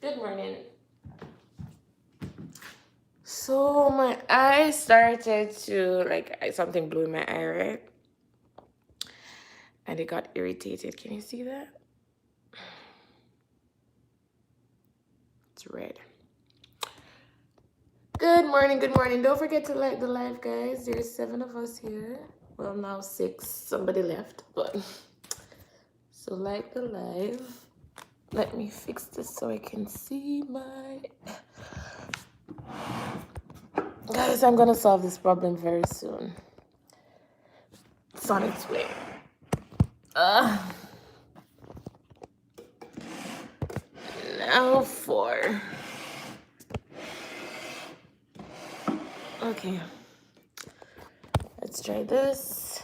Good morning. So my eye started to something blew in my eye, right? And it got irritated. Can you see that? It's red. Good morning, good morning. Don't forget to like the live, guys. There's 7 of us here. Well, now 6. Somebody left, but so like the live. Let me fix this so I can see my... Guys, I'm gonna solve this problem very soon. It's on its way. Now 4. Okay. Let's try this.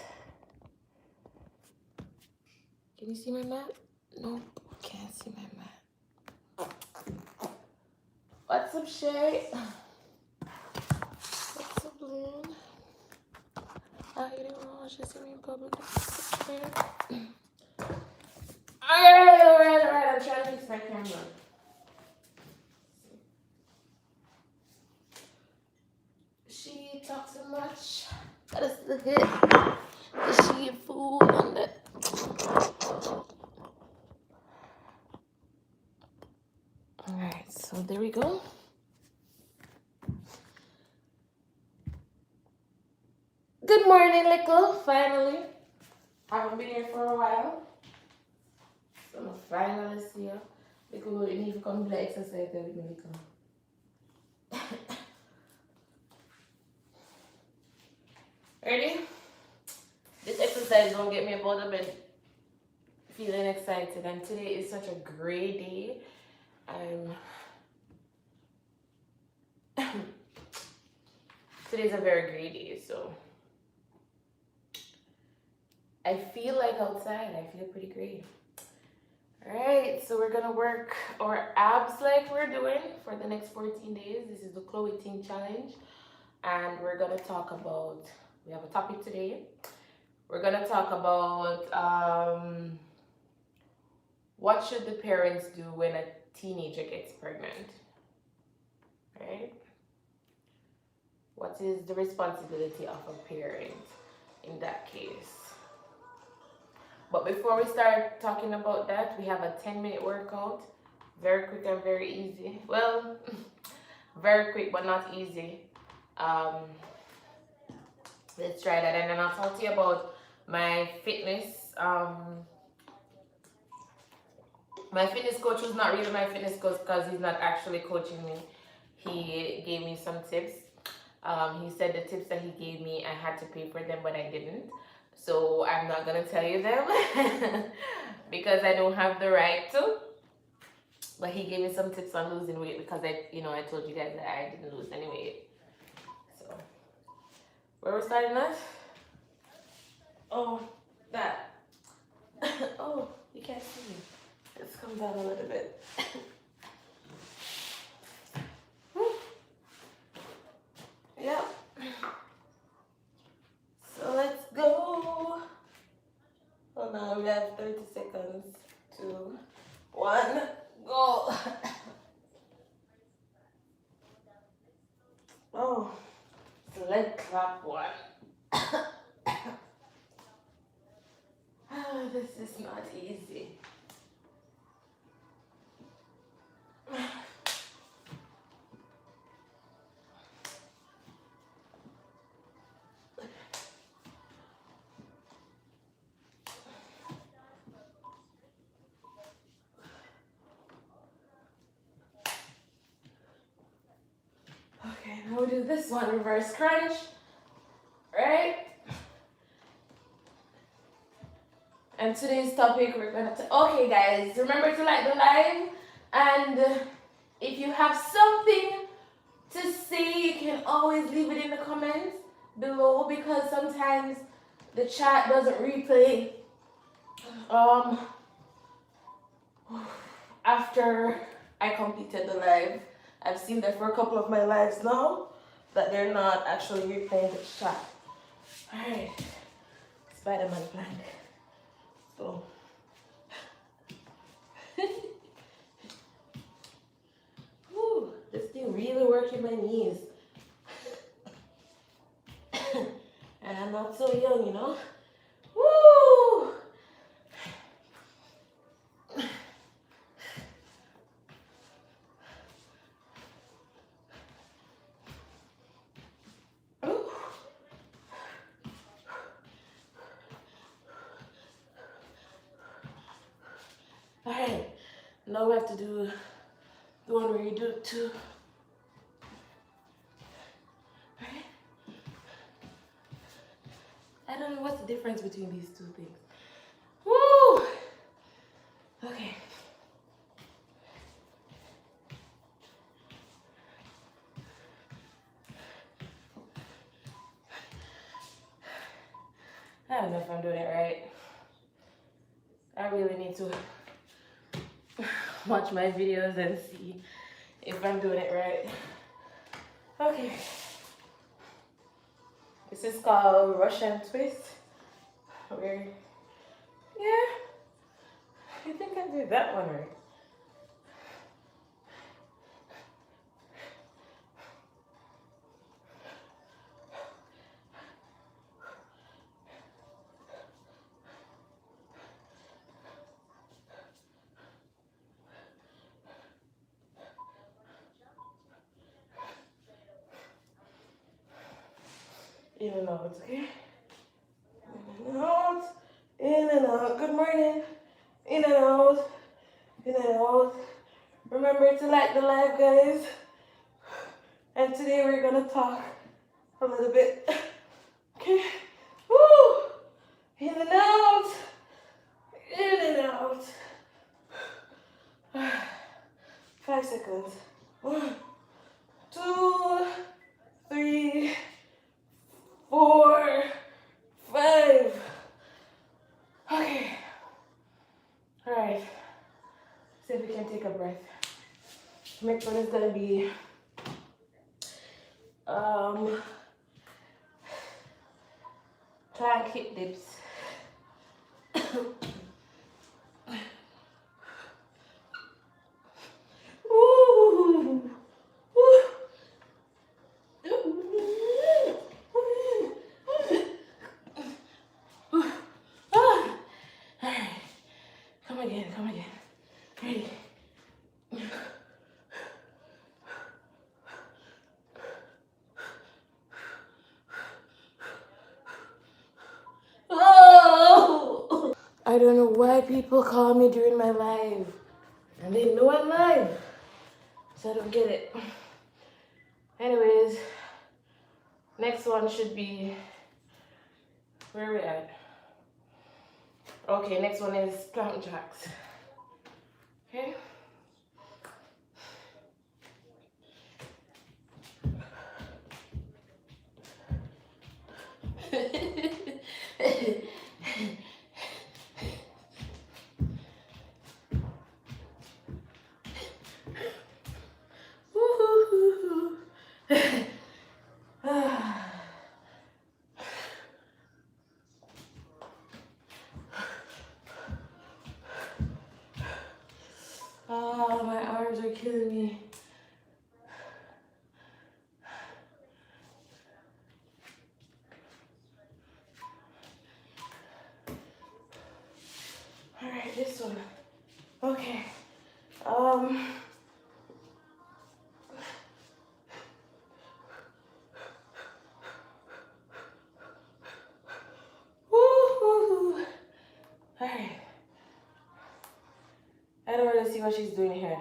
Can you see my mat? Nope, can't see my mat. What's up, Shay? What's up, Lynn? I didn't watch this in public. Alright. I'm trying to fix my camera. She talks so much. That is the hit. The she fool on that. Alright, so there we go. Good morning, Lickle. Finally. Haven't been here for a while. So I'm finally see you. Lickle, you need to come to exercise there with me, Lickle. Ready? This exercise won't get me up out of bed feeling excited, and today is such a great day. Today's a very great day, so I feel like outside. I feel pretty great. Alright, so we're gonna work our abs like we're doing for the next 14 days. This is the Chloe Ting challenge, and we're gonna talk about, we have a topic today. We're gonna talk about what should the parents do when a teenager gets pregnant, right? What is the responsibility of a parent in that case? But before we start talking about that, we have a 10-minute workout. Very quick and very easy. Well, very quick but not easy. Let's try that, and then I'll talk to you about my fitness. My fitness coach was not really my fitness coach because he's not actually coaching me. He gave me some tips. He said the tips that he gave me, I had to pay for them, but I didn't. So I'm not gonna tell you them because I don't have the right to. But he gave me some tips on losing weight because I told you guys that I didn't lose any weight. So where we're starting at? Oh, that. Oh, you can't see me. Let's come down a little bit. Yep. So let's go. Oh, now we have 30 seconds. 2, 1, go. Oh, so let's clap 1. This is not easy. Okay, now we do this one, reverse crunch, right? And today's topic, we're gonna okay guys, remember to like the live, and if you have something to say, you can always leave it in the comments below, because sometimes the chat doesn't replay after I completed the live. I've seen that for a couple of my lives now, that they're not actually replaying the chat. Alright, Spider-Man plank. So working my knees. And I'm not so young, you know? Woo! Alright, now we have to do the one where you do two. Alright? I don't know what's the difference between these two things. Woo! Okay. I don't know if I'm doing it right. I really need to watch my videos and see if I'm doing it right. Okay. This is called Russian twist. Where, yeah, I think I did that one right. In and out, okay? In and out, in and out. Good morning. In and out, in and out. Remember to like the live, guys. And today we're gonna talk a little bit. Okay? Woo! In and out, in and out. 5 seconds. 1, 2, 3, 4, 5. Okay. All right. See if we can take a breath. Next one is gonna be plank hip dips. Woo! Woo! Alright, come again. Ready? Oh! I don't know why people call me during my live. And they know I'm live. So I don't get it. Anyways, next one should be, where are we at? Okay, next one is plank jacks. Okay. Oh, my arms are killing me. All right, this one. Okay. Woo-hoo. All right. I don't really see what she's doing here.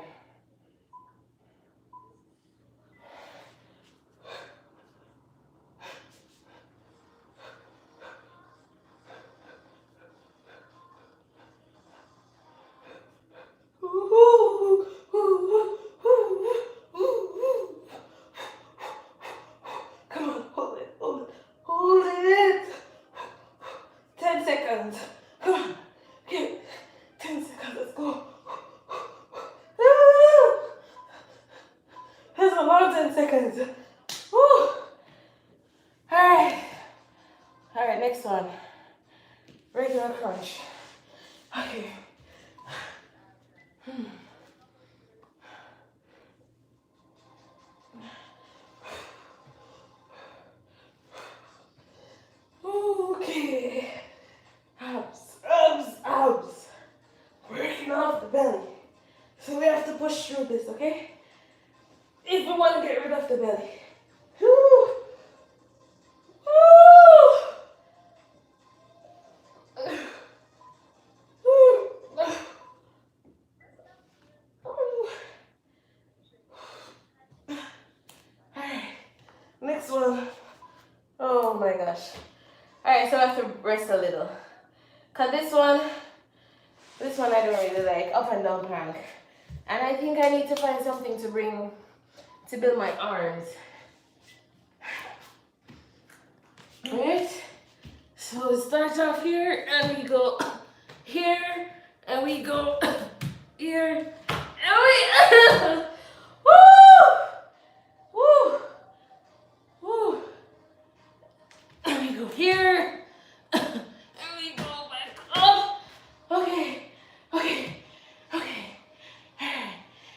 Come on, hold it. 10 seconds. Come on, okay, 10 seconds, let's go. That's a long 10 seconds. Woo. All right, next one. Regular crunch. Okay. belly. So we have to push through this, okay? If we want to get rid of the belly. Whew. Alright, next one. Oh my gosh. Alright, so I have to rest a little. Cause this one I don't really like, up and down plank. And I think I need to find something to build my arms. Alright, so we start off here and we go here and we go here and we woo! Woo! Woo! And we go here and we go back up. Okay, okay, okay.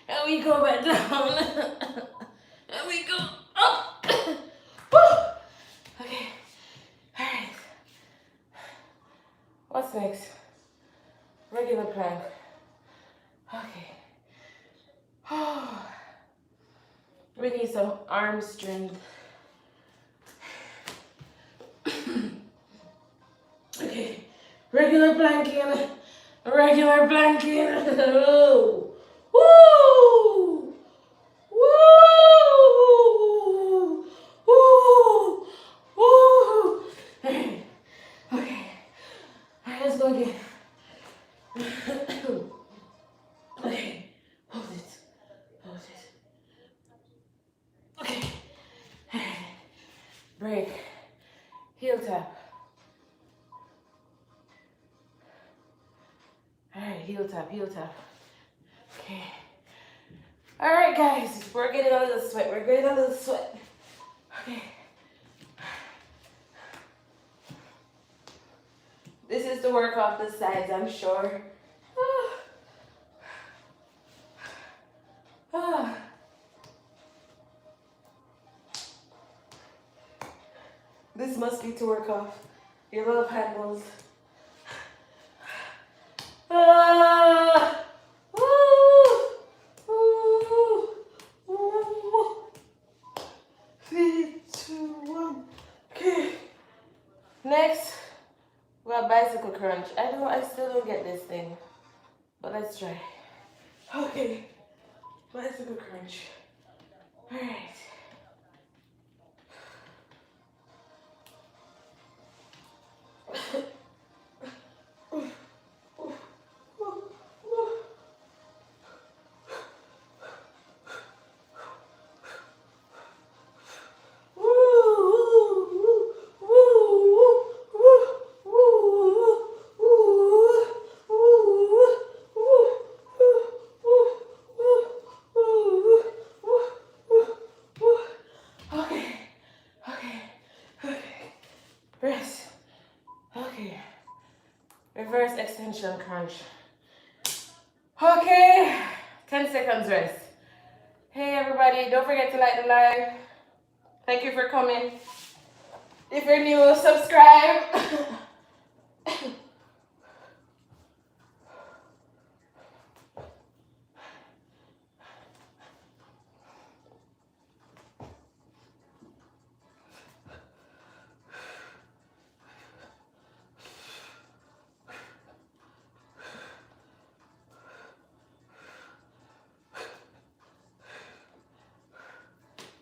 And we go back down and we go up. Woo! Okay. Alright. What's next? Regular plank. Okay. Oh. We need some arm strength. Okay. Regular planking. Regular planking. Oh. Woo! Woo! Woo! Woo! Okay. Alright, let's go again. Okay. Hold it. Hold it. Okay. Break. Heel tap. Alright, heel tap, heel tap. Okay. Alright guys, we're getting a little sweat. We're getting a little sweat. Okay. This is to work off the sides, I'm sure. This must be to work off your love handles. Three, two, one. Okay. Next, we have bicycle crunch. I still don't get this thing, but let's try. Okay, bicycle crunch. All right. Rest. Okay. Reverse extension crunch. Okay. 10 seconds rest. Hey everybody, don't forget to like the live. Thank you for coming. If you're new, subscribe.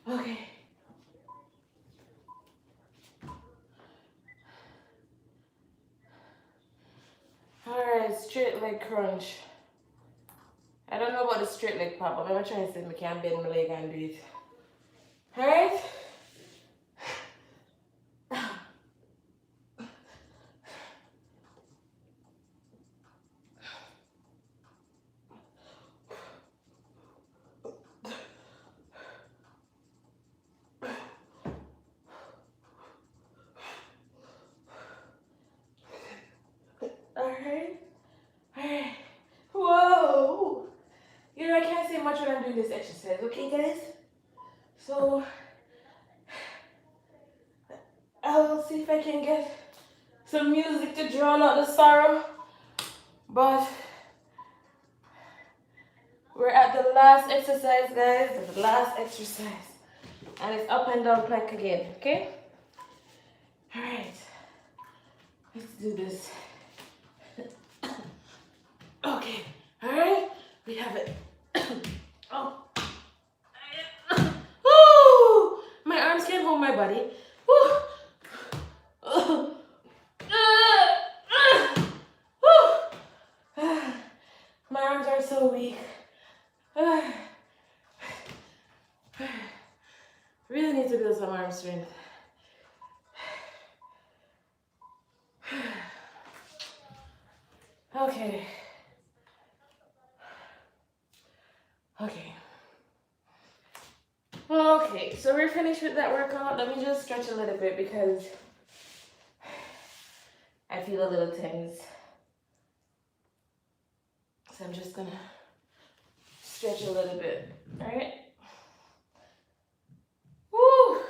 Okay. Alright, straight leg crunch. I don't know about the straight leg pop, but I'm gonna try to see if I can bend my leg and do it. Alright? Alright. Alright. Whoa! You know, I can't say much when I'm doing this exercise, okay, guys? So, I'll see if I can get some music to drown out the sorrow. But last exercise, guys. The last exercise. And it's up and down plank again, okay? All right. Let's do this. Okay. All right. We have it. Oh. Woo! My arms can't hold my body. Woo! My arms are so weak. Really need to build some arm strength. Okay. Okay. Okay, so we're finished with that workout. Let me just stretch a little bit because I feel a little tense. So I'm just gonna stretch a little bit. All right. Woo!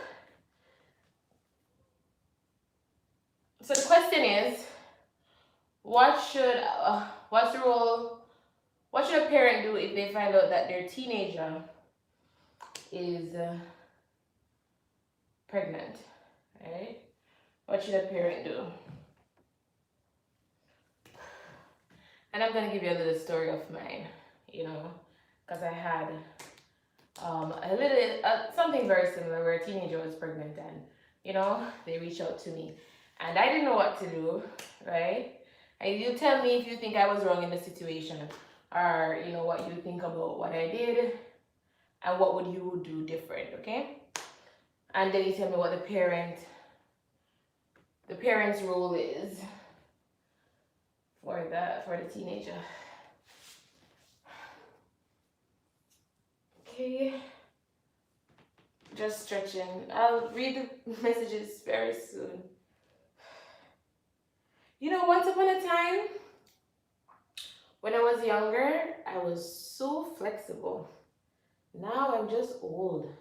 So the question is, what's the role? What should a parent do if they find out that their teenager is pregnant? Right? What should a parent do? And I'm gonna give you a little story of mine, because I had a little something very similar where a teenager was pregnant and they reached out to me and I didn't know what to do, right? And you tell me if you think I was wrong in the situation or what you think about what I did and what would you do different, okay? And then you tell me what the parent's role is for the teenager. Okay. Just stretching. I'll read the messages very soon. Once upon a time, when I was younger, I was so flexible. Now I'm just old.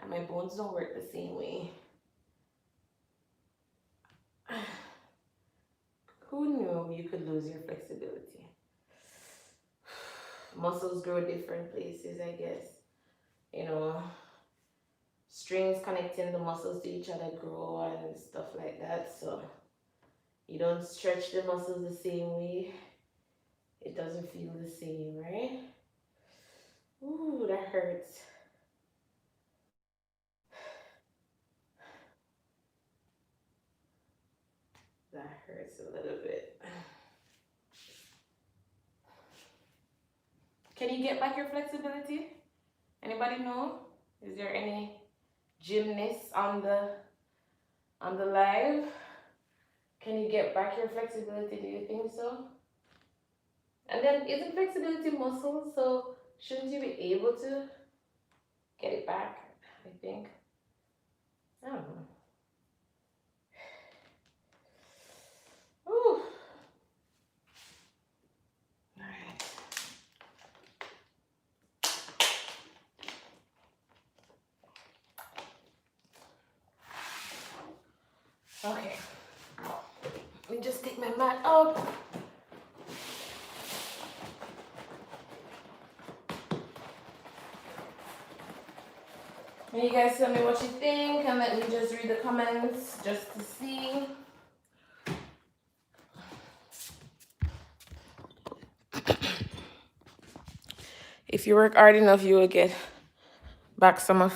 And my bones don't work the same way. Who knew you could lose your flexibility? Muscles grow different places, I guess. Strings connecting the muscles to each other grow and stuff like that. So you don't stretch the muscles the same way. It doesn't feel the same, right? Ooh, that hurts. That hurts a little bit. Can you get back your flexibility? Anybody know? Is there any gymnasts on the live? Can you get back your flexibility? Do you think so? And then isn't flexibility muscle? So shouldn't you be able to get it back? I think. I don't know. Ooh. All right. Okay. Let me just take my mat up. And you guys tell me what you think and let me just read the comments just to see. If you work hard enough, you will get back some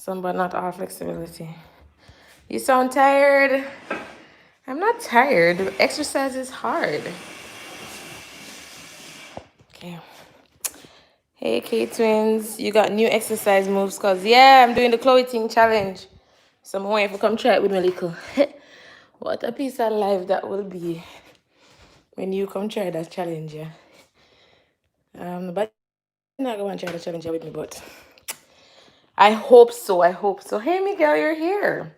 but not all flexibility. You sound tired. I'm not tired. Exercise is hard. Okay. Hey, K twins. You got new exercise moves? Cause yeah, I'm doing the Chloe Ting challenge. So I'm waiting for come try it with me little. What a piece of life that will be when you come try that challenge, yeah. But you're not going to try the challenge with me, but I hope so. Hey, Miguel, you're here.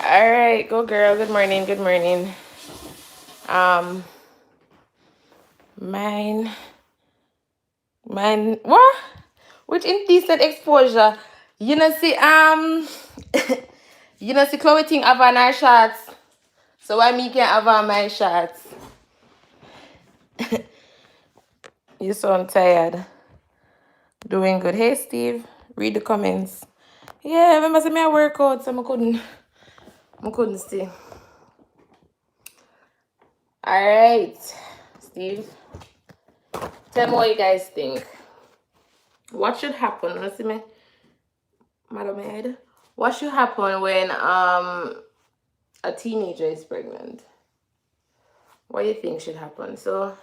All right, go girl. Good morning. Mine, what? With indecent exposure. You know, see, Chloe Ting have on her shots. So why me can't have on my shots? You sound tired. Doing good. Hey, Steve. Read the comments. Yeah, remember say me I work out, so I couldn't stay. All right, Steve. Tell me what you guys think. What should happen? Let's see me, Madam Ed. What should happen when a teenager is pregnant? What do you think should happen? So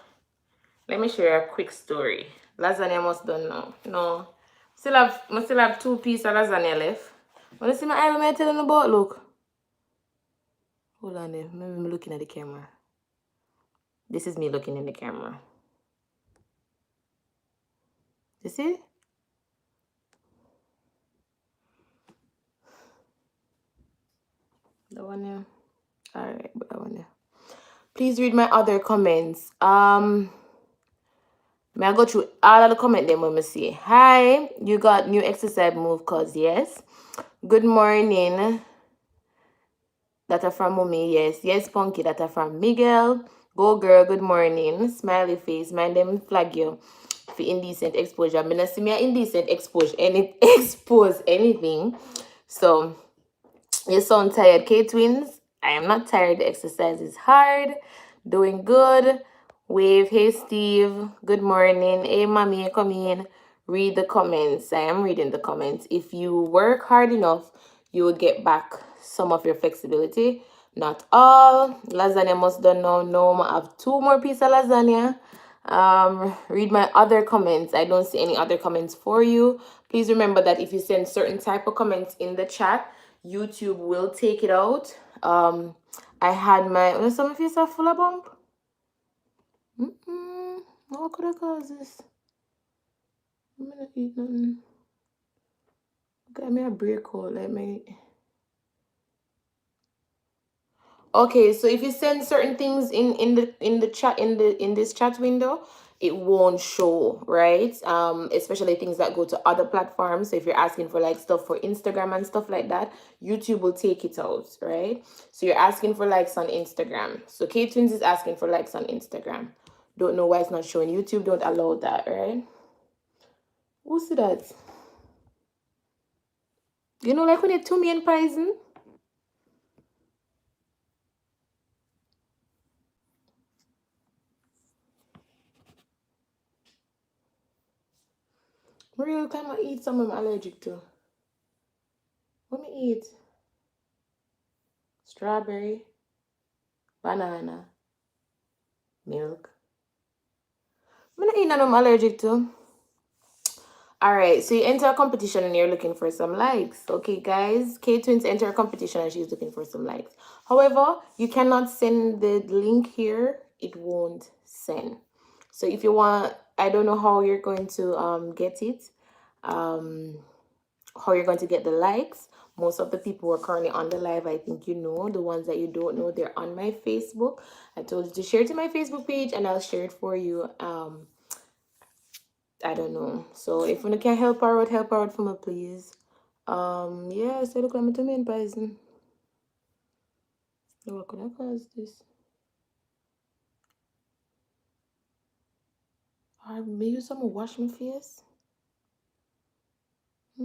let me share a quick story. Lasagna must done now. No. Still have 2 pieces of lasagna left. Wanna see my eye when I tell them about look? Hold on there. Maybe I'm looking at the camera. This is me looking in the camera. You see? That one there. Alright, that one there. Please read my other comments. May I go through all of the comment them when I see. Hi, you got new exercise move, cause yes. Good morning. That are from mommy, yes. Yes, Punky, that are from Miguel. Go girl, good morning. Smiley face, mind them flag you for indecent exposure. I'm gonna see me indecent expose anything. So you sound tired, K twins. I am not tired. The exercise is hard. Doing good. Wave. Hey Steve. Good morning. Hey mommy, come in. Read the comments. I am reading the comments. If you work hard enough, you will get back some of your flexibility. Not all. Lasagna must done now. No, I have 2 more pieces of lasagna. Read my other comments. I don't see any other comments for you. Please remember that if you send certain type of comments in the chat, YouTube will take it out. I had my some of you are full of bump. What could I cause this? I'm gonna eat nothing. Got me a break out like me. Okay, so if you send certain things in the chat in this chat window, it won't show, right? Especially things that go to other platforms. So if you're asking for like stuff for Instagram and stuff like that, YouTube will take it out, right? So you're asking for likes on Instagram. So K Twins is asking for likes on Instagram. Don't know why it's not showing. YouTube don't allow that, right? Who see that? You know, like when you're 2 million poison. Real time I eat something I'm allergic to. What me eat? Strawberry, banana, milk. I'm not eating that I'm allergic to. Alright, so you enter a competition and you're looking for some likes. Okay, guys. K Twins enter a competition and she's looking for some likes. However, you cannot send the link here. It won't send. So if you want, I don't know how you're going to get it. How you're going to get the likes. Most of the people who are currently on the live, I think you know. The ones that you don't know, they're on my Facebook. I told you to share to my Facebook page and I'll share it for you. I don't know. So if you can help her out for me, please. Yeah, so look, I'm to me in poison. What could I cause this? Or maybe someone wash my face? I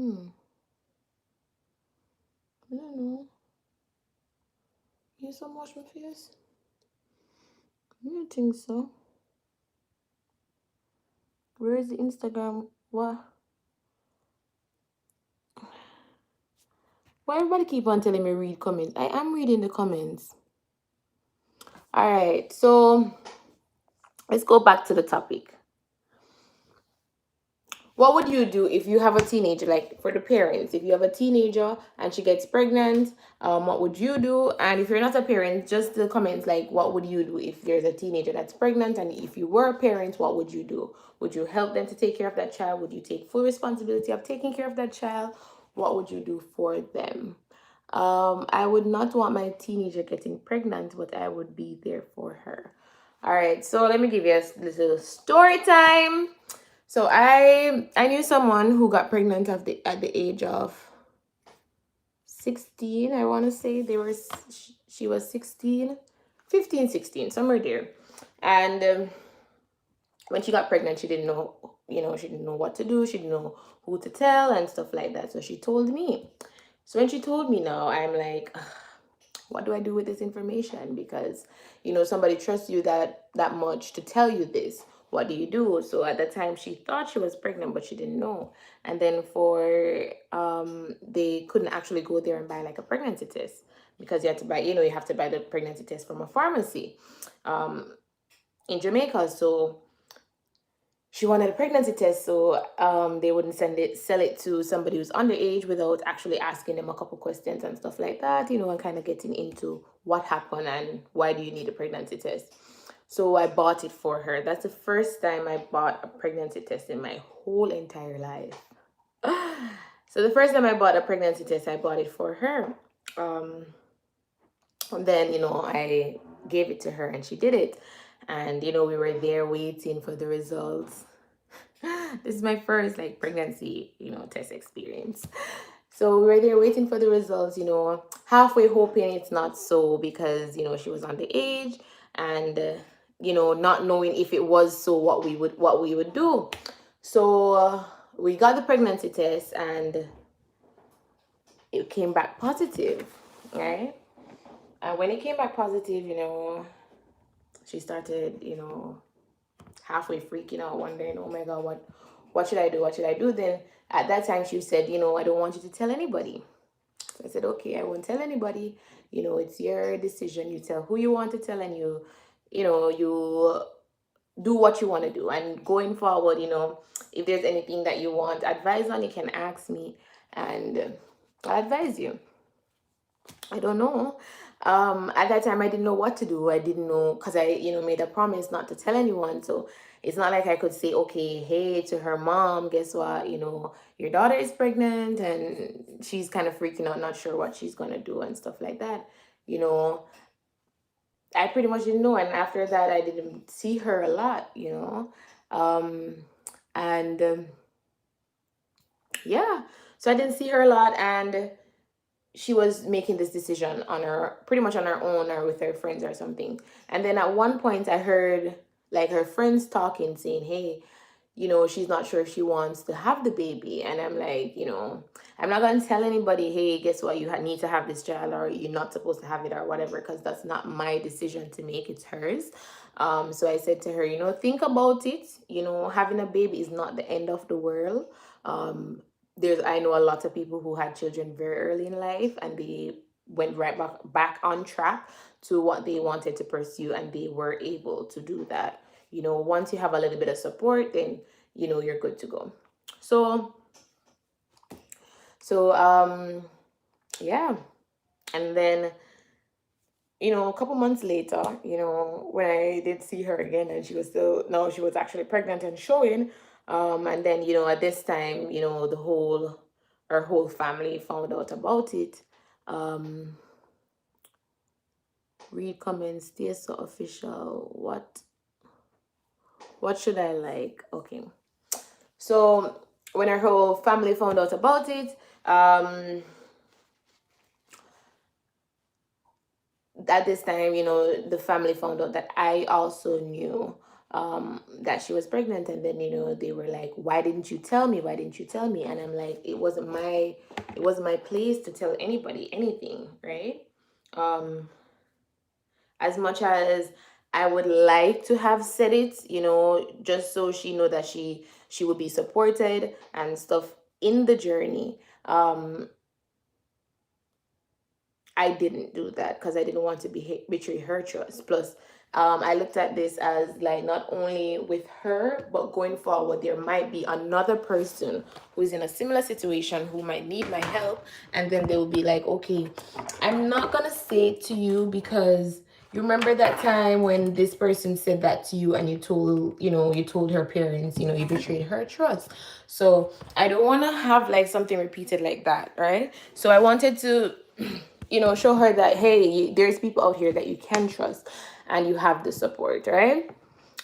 don't know. Maybe someone wash my face? I don't think so. Where is the Instagram? What? Why everybody keep on telling me read comments? I am reading the comments. All right, so let's go back to the topic. What would you do if you have a teenager, like for the parents, if you have a teenager and she gets pregnant, what would you do? And if you're not a parent, just the comments like, what would you do if there's a teenager that's pregnant? And if you were a parent, what would you do? Would you help them to take care of that child? Would you take full responsibility of taking care of that child? What would you do for them? I would not want my teenager getting pregnant, but I would be there for her. All right, so let me give you a little story time. So I knew someone who got pregnant at the age of 16. I want to say she was 16, 15, 16, somewhere there. And when she got pregnant, she didn't know, she didn't know what to do. She didn't know who to tell and stuff like that. So she told me. So when she told me now, I'm like, "Ugh, what do I do with this information? Because, somebody trusts you that much to tell you this. What do you do?" So at the time, she thought she was pregnant, but she didn't know. And then they couldn't actually go there and buy like a pregnancy test, because you had to buy, you have to buy the pregnancy test from a pharmacy in Jamaica. So she wanted a pregnancy test, so they wouldn't sell it to somebody who's underage without actually asking them a couple questions and stuff like that, and kind of getting into what happened and why do you need a pregnancy test. So I bought it for her. That's the first time I bought a pregnancy test in my whole entire life. So the first time I bought a pregnancy test, I bought it for her. And then, I gave it to her and she did it. And, we were there waiting for the results. This is my first like pregnancy, test experience. So we were there waiting for the results, halfway hoping it's not so, because, she was underage, and, not knowing if it was so, what we would do. So we got the pregnancy test and it came back positive, right? And when it came back positive, she started, halfway freaking out, wondering, oh my God, what should I do? What should I do? Then at that time she said, I don't want you to tell anybody. So I said, okay, I won't tell anybody. It's your decision. You tell who you want to tell, and you do what you want to do. And going forward, if there's anything that you want advice on, you can ask me, and I'll advise you. I don't know. At that time, I didn't know what to do. I didn't know, because I, made a promise not to tell anyone. So it's not like I could say, okay, hey, to her mom, guess what? Your daughter is pregnant and she's kind of freaking out, not sure what she's going to do and stuff like that. I pretty much didn't know. And after that, I didn't see her a lot, and yeah, so I didn't see her a lot. And she was making this decision on her, pretty much on her own, or with her friends or something. And then at one point I heard like her friends talking, saying, hey, she's not sure if she wants to have the baby. And I'm like, I'm not going to tell anybody, hey, guess what, you need to have this child, or you're not supposed to have it, or whatever, because that's not my decision to make, it's hers. So I said to her, think about it. Having a baby is not the end of the world. I know a lot of people who had children very early in life, and they went right back on track to what they wanted to pursue, and they were able to do that. Once you have a little bit of support, then you're good to go. So yeah. And then a couple months later, when I did see her again, and she was actually pregnant and showing. And then, at this time, our whole family found out about it. Read comments, stay so official. What should I like? Okay. So when our whole family found out about it, at this time, the family found out that I also knew that she was pregnant. And then, they were like, why didn't you tell me? Why didn't you tell me? And I'm like, it wasn't my place to tell anybody anything, right? As much as I would like to have said it, just so she know that she would be supported and stuff in the journey. I didn't do that because I didn't want to betray her trust. Plus, I looked at this as like, not only with her, but going forward, there might be another person who is in a similar situation who might need my help. And then they will be like, okay, I'm not going to say it to you because you remember that time when this person said that to you, and you told her parents, you betrayed her trust. So I don't want to have like something repeated like that, right? So I wanted to show her that, hey, there's people out here that you can trust and you have the support, right?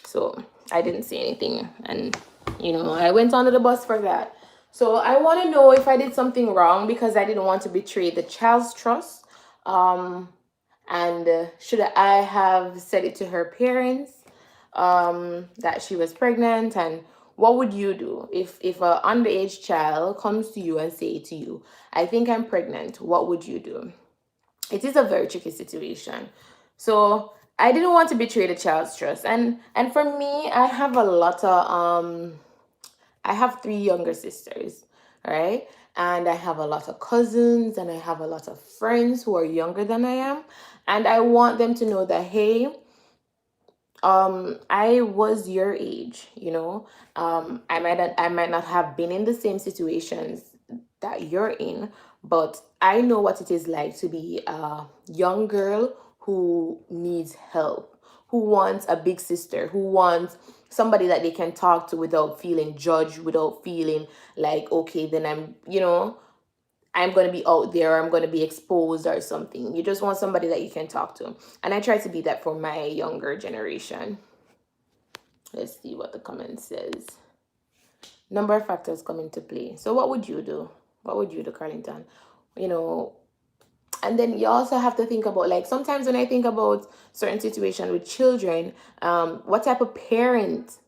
So I didn't say anything, and I went under the bus for that. So I want to know if I did something wrong, because I didn't want to betray the child's trust. And should I have said it to her parents? that she was pregnant, and what would you do if a underage child comes to you and say to you, I think I'm pregnant? What would you do? It is a very tricky situation. So I didn't want to betray the child's trust, and for me, I have a lot of I have three younger sisters, all right? And I have a lot of cousins and I have a lot of friends who are younger than I am. And I want them to know that, hey, I was your age, you know. I might not have been in the same situations that you're in, but I know what it is like to be a young girl who needs help, who wants a big sister, who wants somebody that they can talk to without feeling judged, without feeling like, okay, then I'm going to be out there, or I'm going to be exposed or something. You just want somebody that you can talk to. And I try to be that for my younger generation. Let's see what the comment says. Number of factors come into play. So what would you do? What would you do, Carlington? You know, and then you also have to think about, like, sometimes when I think about certain situation with children, what type of parent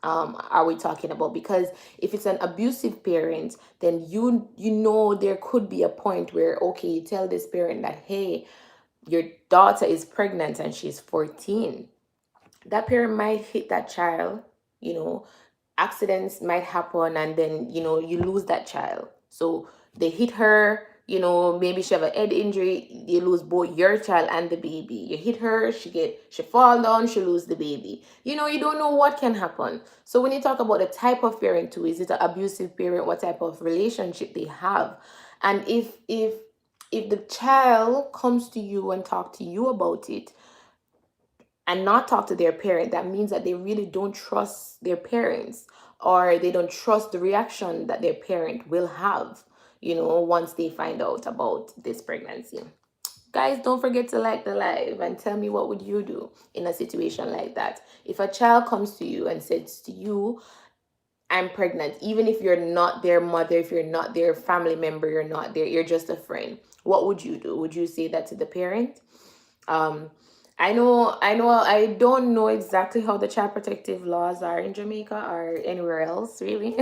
are we talking about? Because if it's an abusive parent, then you know there could be a point where, okay, you tell this parent that, hey, your daughter is pregnant and she's 14. That parent might hit that child, you know, accidents might happen, and then, you know, you lose that child. So they hit her, you know, maybe she have a head injury, you lose both your child and the baby. You hit her, she fall down, she lose the baby. You know, you don't know what can happen. So when you talk about the type of parent too, is it an abusive parent, what type of relationship they have? And if the child comes to you and talk to you about it and not talk to their parent, that means that they really don't trust their parents, or they don't trust the reaction that their parent will have, you know, once they find out about this pregnancy. Guys, don't forget to like the live and tell me, what would you do in a situation like that? If a child comes to you and says to you, I'm pregnant, even if you're not their mother, if you're not their family member, you're just a friend, what would you do? Would you say that to the parent? um I don't know exactly how the child protective laws are in Jamaica or anywhere else, really.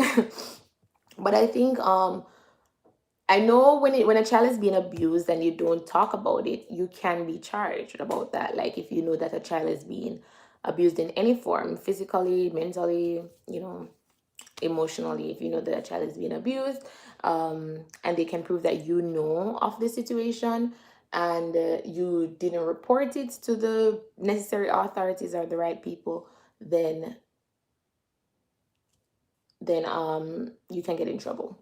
But I think I know when a child is being abused and you don't talk about it, you can be charged about that. Like, if you know that a child is being abused in any form, physically, mentally, you know, emotionally, if you know that a child is being abused, and they can prove that you know of the situation, and you didn't report it to the necessary authorities or the right people, then you can get in trouble.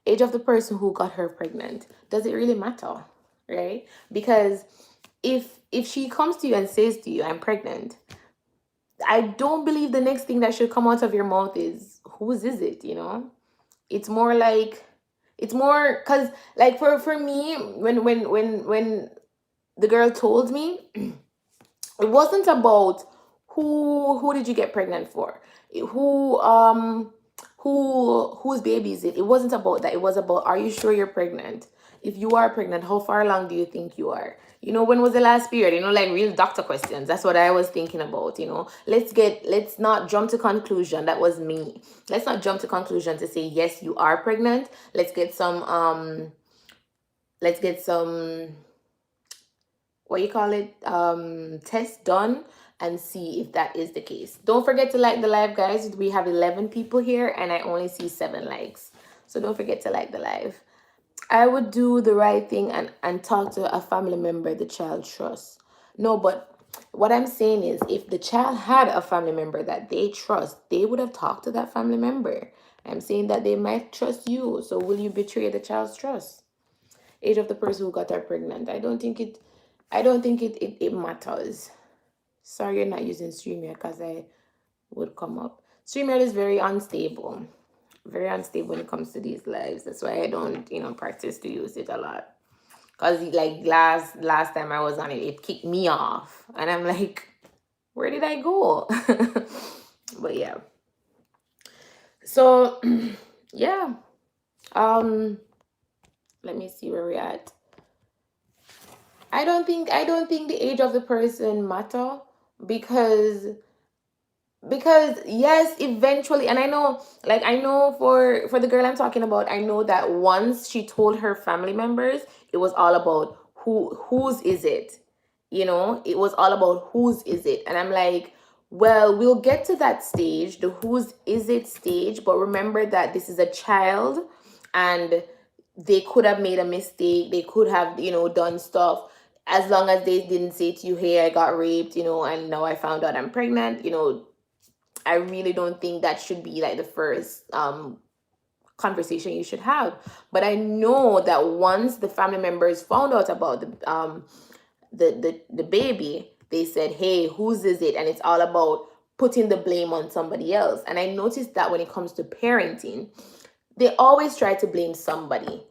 Age of the person who got her pregnant, does it really matter? Right? Because if she comes to you and says to you, I'm pregnant, I don't believe the next thing that should come out of your mouth is, whose is it, you know? It's more like, it's more because, like, for me, when the girl told me, it wasn't about who did you get pregnant for, who whose baby is it. It wasn't about that. It was about, are you sure you're pregnant? If you are pregnant, how far along do you think you are? You know, when was the last period? You know, like real doctor questions. That's what I was thinking about. You know, let's not jump to conclusion. That was me. Let's not jump to conclusion to say yes, you are pregnant. Let's get some what you call it, test done, and see if that is the case. Don't forget to like the live, guys. We have 11 people here and I only see 7 likes, so don't forget to like the live. I would do the right thing and talk to a family member the child trusts. No, but what I'm saying is, if the child had a family member that they trust, they would have talked to that family member. I'm saying that they might trust you, so will you betray the child's trust? Age of the person who got her pregnant, I don't think it matters. Sorry, you're not using StreamYard, because I would come up. StreamYard is very unstable when it comes to these lives. That's why I don't, practice to use it a lot. Cause like last time I was on it, it kicked me off, and I'm like, where did I go? But yeah. So yeah. Let me see where we're at. I don't think the age of the person matter, because because yes, eventually, and I know, like, I know for the girl I'm talking about, I know that once she told her family members, it was all about whose is it, it was all about whose is it. And I'm like, well, we'll get to that stage, the whose is it stage, but remember that this is a child, and they could have made a mistake, they could have, done stuff. As long as they didn't say to you, hey, I got raped, and now I found out I'm pregnant, I really don't think that should be like the first conversation you should have. But I know that once the family members found out about the baby, they said, hey, whose is it? And it's all about putting the blame on somebody else. And I noticed that when it comes to parenting, they always try to blame somebody.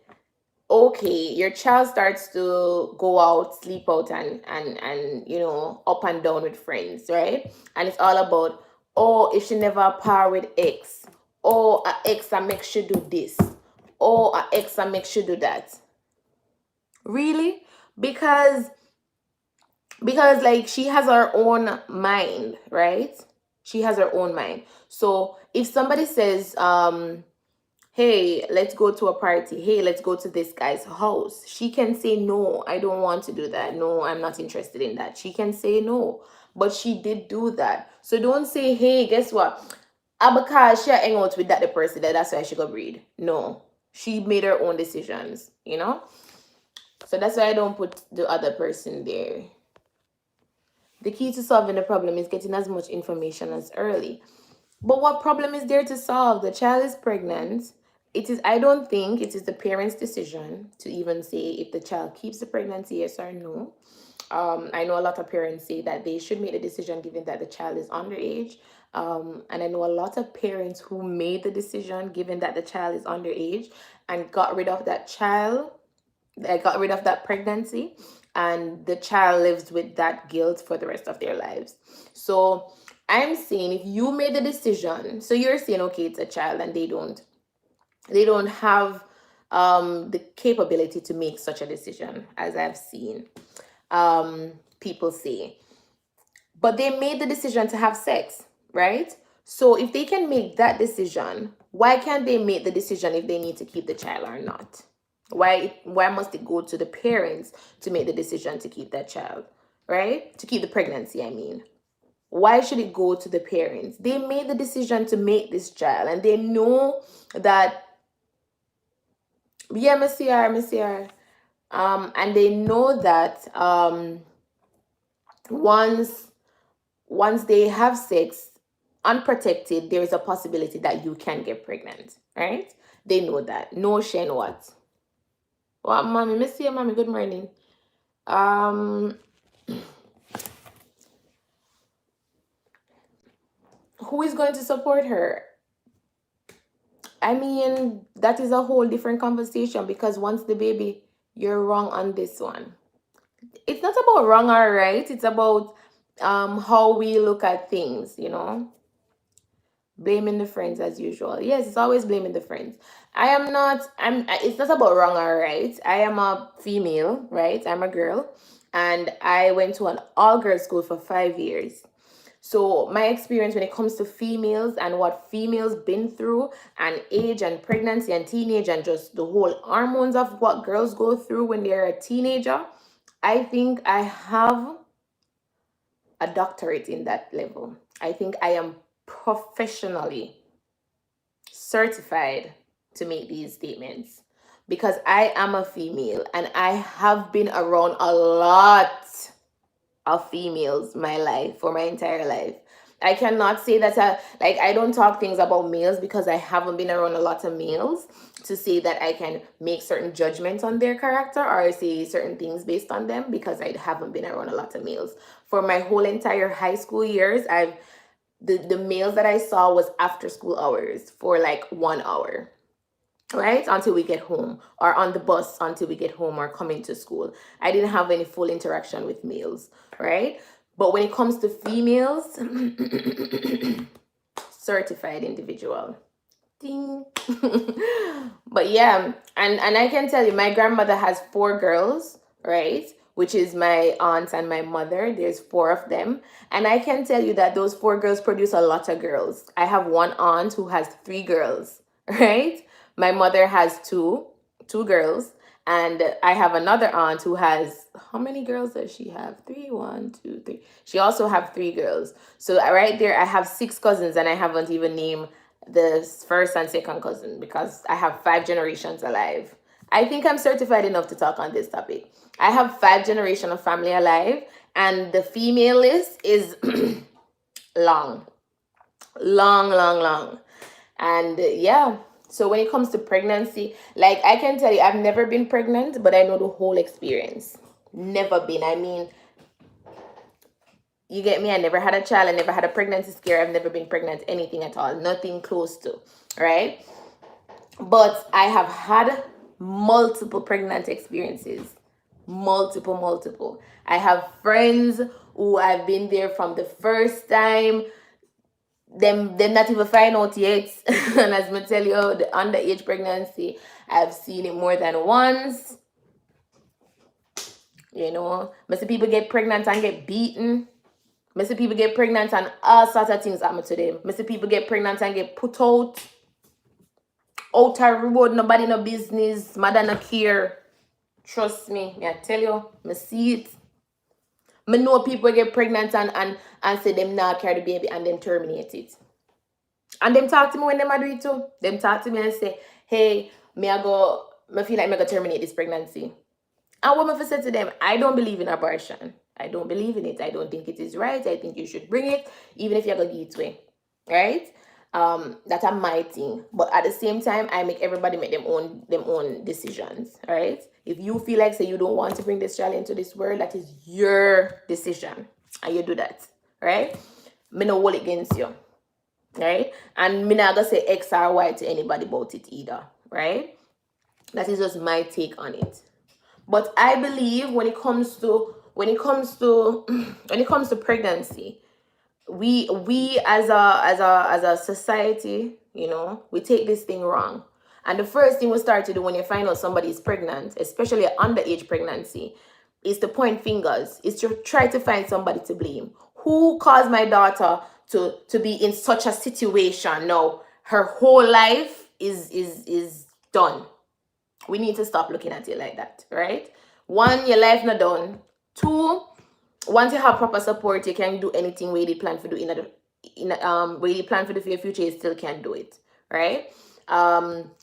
Okay, your child starts to go out, sleep out, and up and down with friends, right? And it's all about, oh, if she never par with X, oh, a X that makes she do this, oh, a X that makes she do that. Really? Because like, she has her own mind, right? She has her own mind. So if somebody says, hey, let's go to a party, hey, let's go to this guy's house, she can say, no, I don't want to do that, no, I'm not interested in that. She can say no, but she did do that. So don't say, hey, guess what, because she hang out with that the person, that's why she got breed. No, she made her own decisions, so that's why I don't put the other person there. The key to solving the problem is getting as much information as early. But what problem is there to solve? The child is pregnant. I don't think it is the parent's decision to even say if the child keeps the pregnancy, yes or no. I know a lot of parents say that they should make the decision given that the child is underage. And I know a lot of parents who made the decision given that the child is underage and got rid of that child, I got rid of that pregnancy, and the child lives with that guilt for the rest of their lives. So I'm saying, if you made the decision, so you're saying, okay, it's a child and they don't have the capability to make such a decision, as I've seen people say, but they made the decision to have sex, right? So if they can make that decision, why can't they make the decision if they need to keep the child or not? Why must it go to the parents to make the decision to keep that child, right? To keep the pregnancy, I mean. Why should it go to the parents? They made the decision to make this child, and they know that, yeah, Monsieur, and they know that once they have sex unprotected, there is a possibility that you can get pregnant, right? They know that. No, Shane, what? Well, mommy, Monsieur, mommy, good morning. Who is going to support her? I mean, that is a whole different conversation, because once the baby, you're wrong on this one. It's not about wrong or right. It's about how we look at things, blaming the friends as usual. Yes, it's always blaming the friends. It's not about wrong or right. I am a female, right? I'm a girl, and I went to an all-girls school for 5 years. So my experience when it comes to females and what females been through, and age and pregnancy and teenage, and just the whole hormones of what girls go through when they're a teenager, I think I have a doctorate in that level. I think I am professionally certified to make these statements, because I am a female and I have been around a lot of females for my entire life. I cannot say that I don't talk things about males because I haven't been around a lot of males to say that I can make certain judgments on their character or say certain things based on them, because I haven't been around a lot of males. For my whole entire high school years, the males that I saw was after school hours for like 1 hour, right, until we get home, or on the bus until we get home, or coming to school. I didn't have any full interaction with males, right? But when it comes to females, certified individual. Ting. But yeah, and I can tell you, my grandmother has 4 girls, right? which is my aunt and my mother. There's four of them. And I can tell you that those four girls produce a lot of girls. I have one aunt who has three girls, right? My mother has two girls. And I have another aunt who has, how many girls does she have? Three, one, two, three. She also have three girls. So right there, I have six cousins, and I haven't even named the first and second cousin because I have five generations alive. I think I'm certified enough to talk on this topic. I have five generations of family alive, and the female list is long, long, long, long. And yeah, so when it comes to pregnancy, like I can tell you, I've never been pregnant, but I know the whole experience. Never been. I mean, you get me? I never had a child. I never had a pregnancy scare. I've never been pregnant, anything at all. Nothing close to, right? But I have had multiple pregnant experiences. Multiple. I have friends who I've been there from the first time. Them not even find out yet. And as I tell you, the underage pregnancy, I've seen it more than once. You know, most people get pregnant and get beaten. Most people get pregnant and all sorts of things happen to them. Most people get pregnant and get put out a road. Nobody no business. Mother no care. Trust me, I tell you, I see it. I know people get pregnant and say them not carry the baby and then terminate it. And them talk to me when them do it too. Them talk to me and say, hey, I feel like I go terminate this pregnancy. And what I say to them, I don't believe in abortion. I don't believe in it. I don't think it is right. I think you should bring it, even if you're going to give it away. Right? That's my thing. But at the same time, I make everybody make them own decisions. Right? If you feel like say you don't want to bring this child into this world, that is your decision. And you do that. Right? Me no hold against you. Right? And me not gonna say X or Y to anybody about it either. Right? That is just my take on it. But I believe when it comes to pregnancy, we as a society, you know, we take this thing wrong. And the first thing we start to do when you find out somebody is pregnant, especially an underage pregnancy, is to point fingers, is to try to find somebody to blame. Who caused my daughter to be in such a situation? Now her whole life is done. We need to stop looking at it like that, right? One, your life not done. Two, once you have proper support, you can do anything where you plan for do where you plan for the future, you still can do it, right?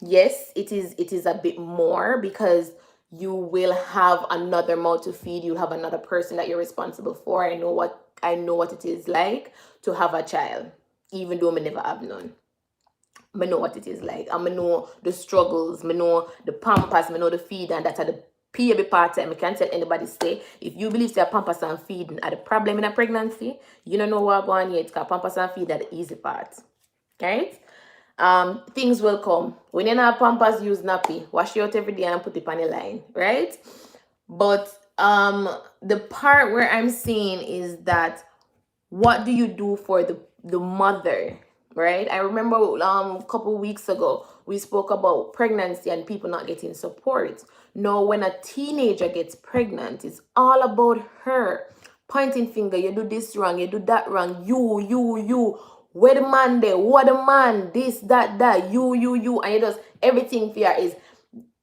Yes, it is a bit more because you will have another mouth to feed. You'll have another person that you're responsible for. I know what it is like to have a child, even though I never have none. I know what it is like. I know the struggles. I know the pampers. I know the feed, and that's the PAB part time. I can't tell anybody say if you believe that pampers and feeding are the problem in a pregnancy, you don't know what going on yet. Because pampers and feed are the easy part, right? Things will come. When you have pampers, use nappy. Wash it out every day and put it on the line, right? But the part where I'm saying is that what do you do for the mother, right? I remember a couple weeks ago we spoke about pregnancy and people not getting support. Now when a teenager gets pregnant, it's all about her pointing finger. You do this wrong, you do that wrong. You where the man there, what the man, this that you and you just everything fear is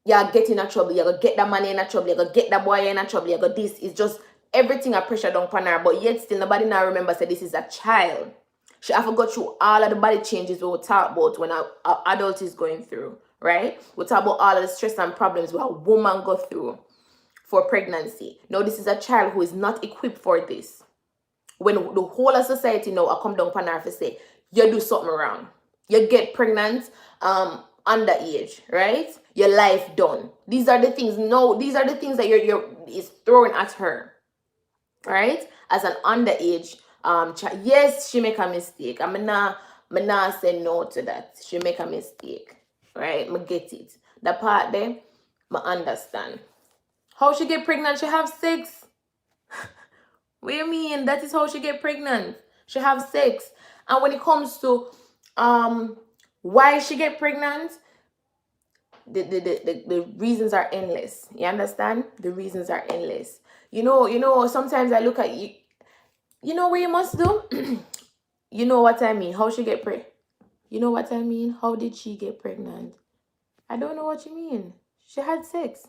you're getting in trouble, you're gonna get that man in a trouble, you're gonna get that boy in a trouble, you're gonna this. It's just everything a pressure down upon her, but yet still nobody now remember say this is a child. She have to go through all of the body changes we talk about when an adult is going through, right? We talk about all of the stress and problems where a woman go through for pregnancy. Now this is a child who is not equipped for this. When the whole of society now I come down upon her to say, you do something wrong. You get pregnant underage, right? Your life done. These are the things. No, these are the things that you're is throwing at her, right? As an underage child. Yes, she make a mistake. I'm not say no to that. She make a mistake, right? I get it. The part there, I understand. How she get pregnant? She have sex. What do you mean? That is how she get pregnant. She have sex. And when it comes to why she get pregnant, the reasons are endless. You understand? The reasons are endless. Sometimes I look at you. You know what you must do? You know what I mean? How she get pregnant? You know what I mean? How did she get pregnant? I don't know what you mean. She had sex.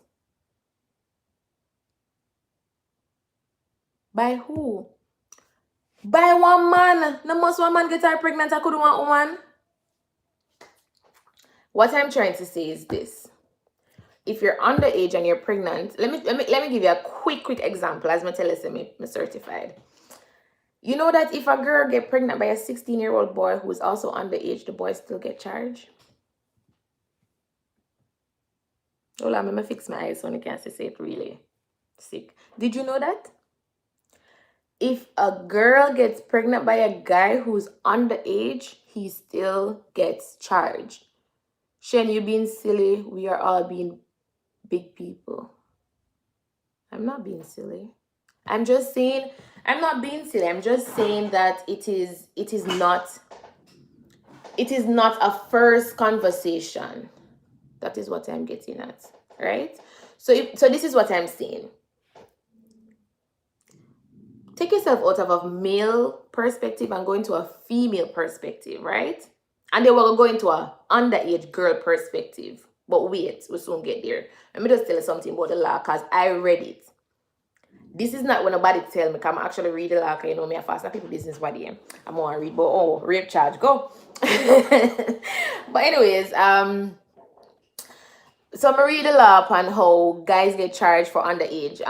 By who? By one man. No must one man get her pregnant. I could want woman. What I'm trying to say is this. If you're underage and you're pregnant, let me give you a quick example. As I tell you, I'm certified. You know that if a girl get pregnant by a 16-year-old boy who is also underage, the boy still get charged? Hold on, I'm gonna fix my eyes so I can't say it really sick. Did you know that? If a girl gets pregnant by a guy who's underage, he still gets charged. Shane, you being silly. We are all being big people. I'm not being silly. I'm just saying, I'm not being silly. I'm just saying that it is not a first conversation. That is what I'm getting at, right? So this is what I'm saying. Take yourself out of a male perspective and go into a female perspective, right? And then we'll go into a underage girl perspective. But wait, we'll soon get there. Let me just tell you something about the law, because I read it. This is not when nobody tell me, because I'm actually read the law, because you know me, I fast people business body. I'm going to read, but rape charge, go. But anyways, so I'm gonna read the law upon how guys get charged for underage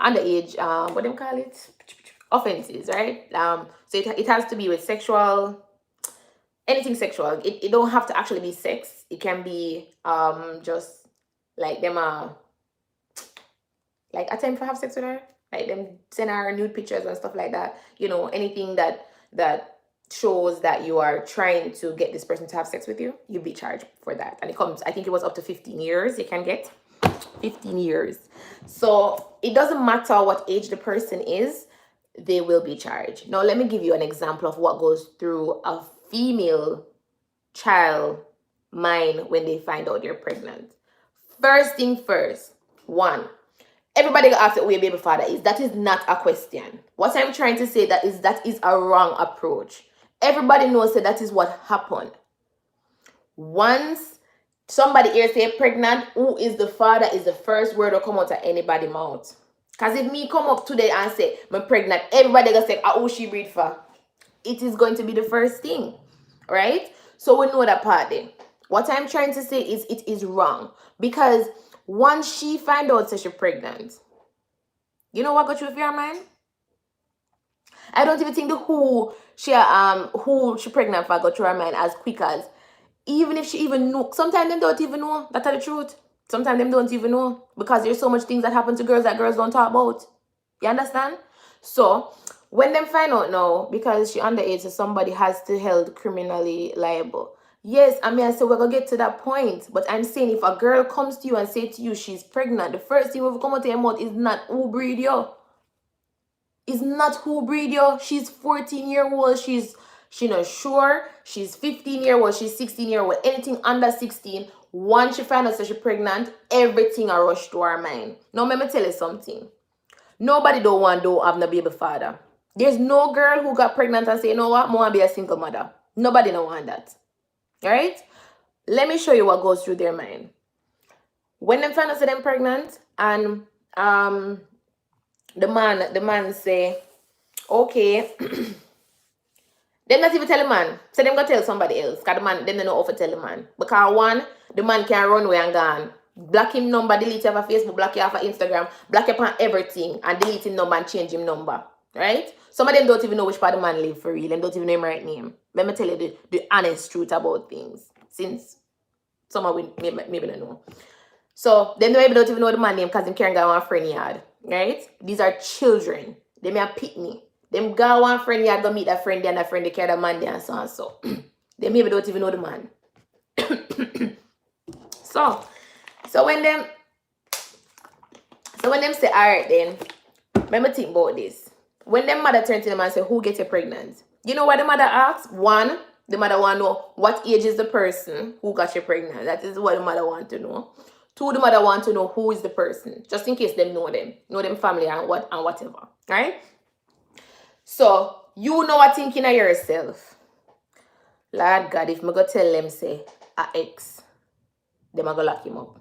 what do you call it, offenses, right? So it has to be with anything sexual. It don't have to actually be sex. It can be just like them like attempt to have sex with her, like them send her nude pictures and stuff like that. Anything that shows that you are trying to get this person to have sex with you, you'll be charged for that. And I think it was up to 15 years you can get. 15 years. So it doesn't matter what age the person is, they will be charged. Now let me give you an example of what goes through a female child mind when they find out they're pregnant. First thing first, one, everybody asks who your baby father is. That is not a question. What I'm trying to say that is a wrong approach. Everybody knows that is what happened. Once somebody here say pregnant, who is the father is the first word to come out of anybody's mouth. Because if me come up today and say I'm pregnant, everybody gonna say, who she breed for? It is going to be the first thing, right? So we know that part there. What I'm trying to say is it is wrong. Because once she find out that she's pregnant, you know what got you with your mind? I don't even think the who she pregnant for got through her mind as quick as, even if she even know. Sometimes they don't even know. That's the truth. Sometimes they don't even know, because there's so much things that happen to girls that girls don't talk about. You understand? So when them find out now, because she underage, so somebody has to held criminally liable. Yes, I mean, I say we're gonna get to that point, but I'm saying if a girl comes to you and say to you she's pregnant, the first thing will come out of your mouth is not who breed you. Is not who breed you. She's 14-year-old. She not sure. She's 15-year-old. She's 16-year-old. Anything under 16. Once she finds out that she's pregnant, everything a rush to her mind. Now, let me tell you something. Nobody don't have no baby father. There's no girl who got pregnant and say, you know what, I want to be a single mother. Nobody don't want that. Right? Let me show you what goes through their mind. When they find out that they're pregnant, and the man say, okay, them not even tell the man. So them gonna tell somebody else. Because the man, them don't know how to tell the man. Because one, the man can run away and gone. Block him number, delete him off Facebook, block him off Instagram, block him on everything, and delete him number and change him number. Right? Some of them don't even know which part the man live for real. Them don't even know him right name. Let me tell you the honest truth about things. Since some of we maybe don't know. So them maybe don't even know the man name because them can't go on a friend yard. Right? These are children. They may have pick me. Them go one friend yard, go meet that friend there, and that friend they carry that man there and so and so. They maybe don't even know the man. So when them say, all right then, let me think about this. When them mother turn to them and say, who get you pregnant? You know what the mother asks? One, the mother want to know what age is the person who got you pregnant. That is what the mother want to know. Two, the mother want to know who is the person, just in case them know them family and whatever, right? So you know what thinking of yourself. Lord God, if me go tell them say a ex, them a go lock him up.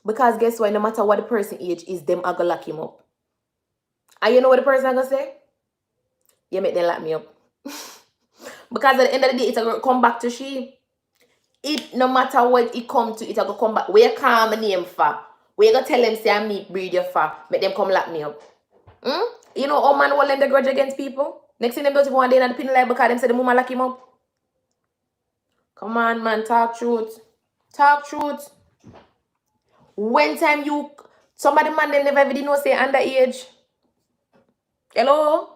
Because guess what? No matter what the person age is, them a go lock him up. And you know what the person gonna say? You make them lock me up. Because at the end of the day, it's gonna come back to she. It no matter what it come to, it's gonna come back. Where you call my name for? Where you gonna tell them say I meet breed you for? Make them come lock me up. You know how man will lend a grudge against people? Next thing them don't even want to in the penal life because them say the woman lock him up. Come on, man, talk truth. Talk truth. When time you somebody man they never ever did know say underage. Hello?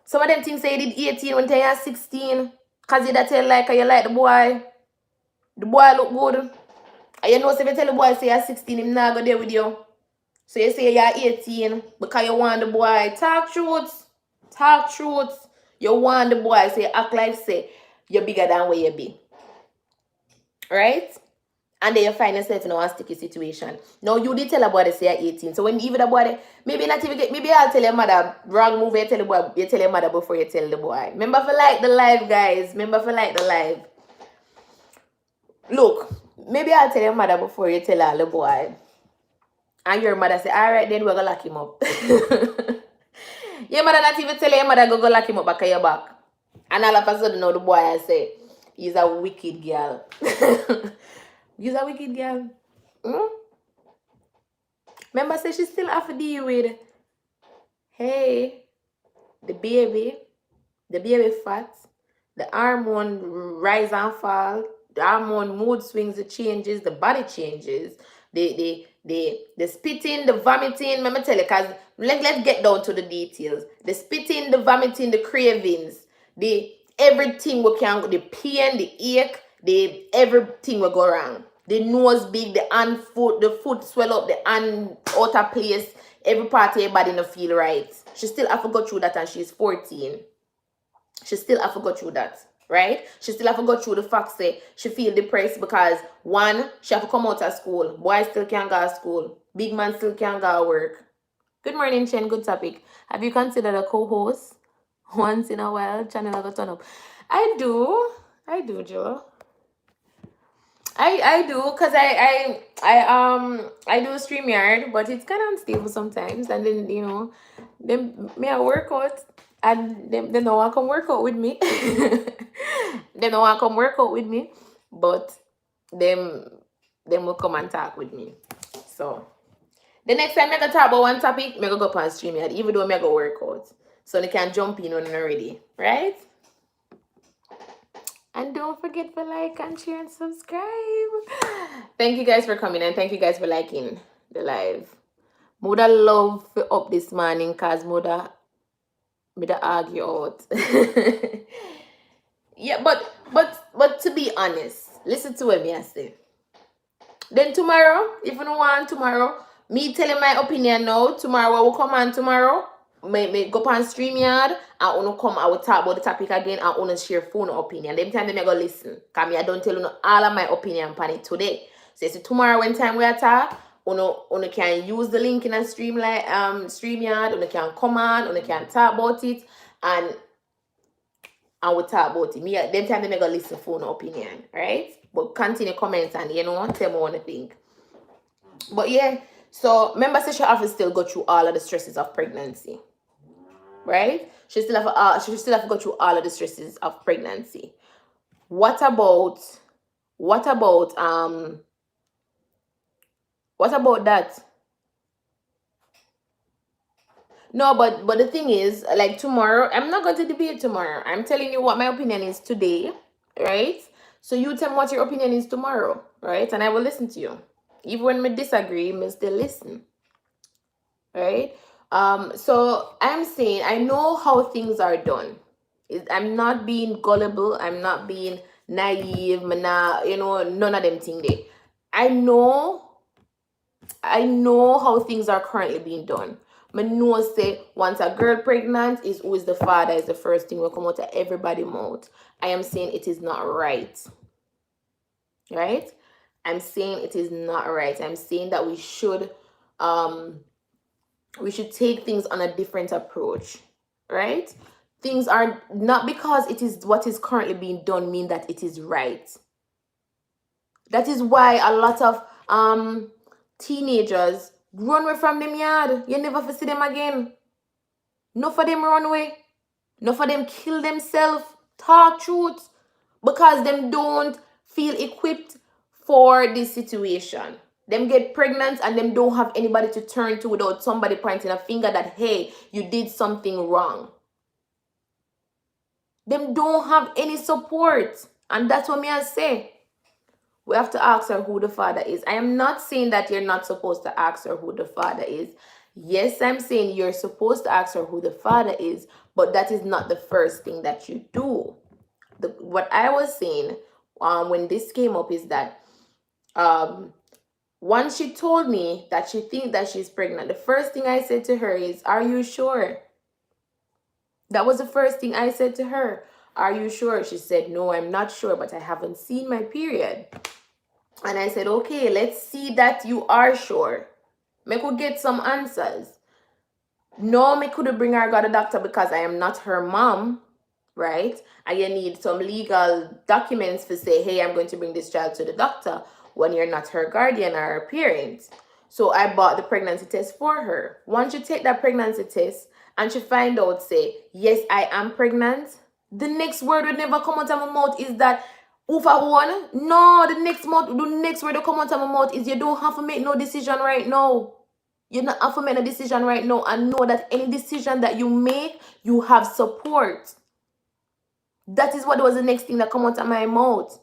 Some of them things say you did 18 when you're 16. Cause you that tell like you like the boy. The boy look good. And you know if you tell the boy say you're 16, him not go there with you. So you say you're 18 because you want the boy. Talk truth. Talk truth. You want the boy. So you act like say you're bigger than where you be. Right? And then you find yourself in a sticky situation. Now you did tell a boy to say you're 18. So when even the boy, maybe not even maybe I'll tell your mother wrong move. You tell the boy, you tell your mother before you tell the boy. Remember for like the live, guys. Remember for like the live. Look, maybe I'll tell your mother before you tell all the boy. And your mother say, all right, then we're gonna lock him up. Your mother not even tell your mother go lock him up back at your back. And all of a sudden now the boy I say, he's a wicked girl. He's a wicked girl. Remember, say she still have to deal with, hey, the baby fat, the hormone rise and fall, the hormone mood swings, the changes, the body changes, the spitting, the vomiting. Let me tell you, because let's get down to the details. The spitting, the vomiting, the cravings, the everything we can, the pain, the ache, the everything will go wrong. The nose big, the foot swell up, the hand out of place, every part of your body not feel right. She still have to go through that and she's 14. She still have to go through that, right? She still have to go through the fact say she feel depressed because one, she have to come out of school. Boy still can't go to school. Big man still can't go to work. Good morning, Chen. Good topic. Have you considered a co-host? Once in a while, channel will turn up. I do, Joe. I do because I do StreamYard, but it's kind of unstable sometimes, and then them may I work out and them they don't want to come work out with me. They don't want to come work out with me, but them will come and talk with me. So the next time I go talk about one topic, I go up on StreamYard, even though I go work out, so they can jump in when they're ready, right? And don't forget to like and share and subscribe. Thank you guys for coming and thank you guys for liking the live. Mother love for up this morning because mother argue out. Yeah, but to be honest, listen to what me I say. Then tomorrow, if you don't want tomorrow, me telling my opinion now, tomorrow will come on tomorrow. May go on StreamYard and wanna come, I will talk about the topic again and wanna share phone opinion. Them time they go listen. Cause me I don't tell you all of my opinion upon it today. So tomorrow when time we talk, you can use the link in a StreamYard, you can come on, you can talk about it and we'll talk about it. Me them time they go listen phone opinion, right? But continue comments and tell me what you think. But yeah, so remember she have to still go through all of the stresses of pregnancy. Right? She still have to go through all of the stresses of pregnancy. What about that? No, but the thing is, like tomorrow, I'm not going to debate tomorrow. I'm telling you what my opinion is today, right? So you tell me what your opinion is tomorrow, right? And I will listen to you. Even when we disagree, we still listen. Right? So I'm saying I know how things are done. I'm not being gullible, I'm not being naive, none of them things there. I know how things are currently being done. I know say once a girl pregnant is who is the father is the first thing will come out of everybody's mouth. I am saying it is not right. Right? I'm saying it is not right. I'm saying that we should take things on a different approach, right? Things are not because it is what is currently being done mean that it is right. That is why a lot of teenagers run away from them yard. You never see them again. No for them run away. No for them kill themselves. Talk truth. Because them don't feel equipped for this situation. Them get pregnant and them don't have anybody to turn to without somebody pointing a finger that, hey, you did something wrong. Them don't have any support. And that's what me I say. We have to ask her who the father is. I am not saying that you're not supposed to ask her who the father is. Yes, I'm saying you're supposed to ask her who the father is, but that is not the first thing that you do. What I was saying when this came up is that once she told me that she thinks that she's pregnant, the first thing I said to her is, are you sure? That was the first thing I said to her. Are you sure? She said, no, I'm not sure, but I haven't seen my period. And I said, okay, let's see that you are sure. Me could get some answers. No, me couldn't bring her to the doctor because I am not her mom, right? And you need some legal documents to say, hey, I'm going to bring this child to the doctor when you're not her guardian or her parent. So I bought the pregnancy test for her. Once you take that pregnancy test and she find out, say, yes, I am pregnant, the next word would never come out of my mouth is that, Ufa one. No, the next word that come out of my mouth is you don't have to make no decision right now. You don't have to make a decision right now, and know that any decision that you make, you have support. That is what was the next thing that come out of my mouth.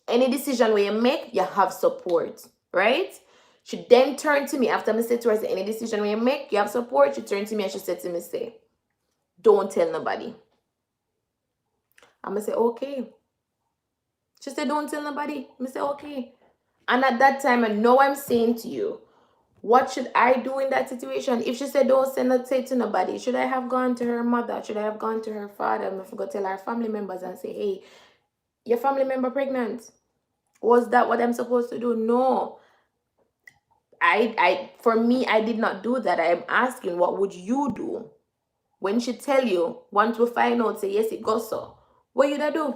Any decision where you make, you have support, right? She then turned to me after I said to her, any decision where you make, you have support. She turned to me and she said to me, say, don't tell nobody. I'm going to say, okay. She said, don't tell nobody. I say, okay. And at that time, I know I'm saying to you, what should I do in that situation? If she said, don't say to nobody, should I have gone to her mother? Should I have gone to her father? And I forgot to tell her family members and say, hey, your family member pregnant? Was that what I'm supposed to do? No. For me, I did not do that. I am asking, what would you do? When she tell you, want to find out, say, yes, it goes so. What you da do?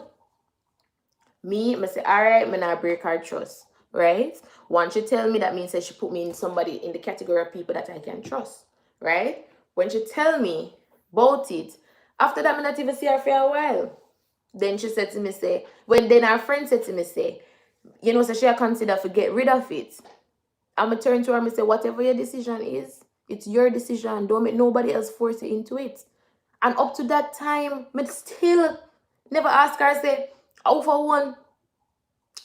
Me, I say, all right, I not break her trust, right? Once she tell me, that means that she put me in somebody in the category of people that I can trust, right? When she tell me about it, after that, I not even see her for a while. Then she said to me, say, then her friend said to me, say, you know, so she consider to get rid of it. I'm going to turn to her and say, whatever your decision is, it's your decision. Don't make nobody else force you into it. And up to that time, I still never ask her, say, how for one?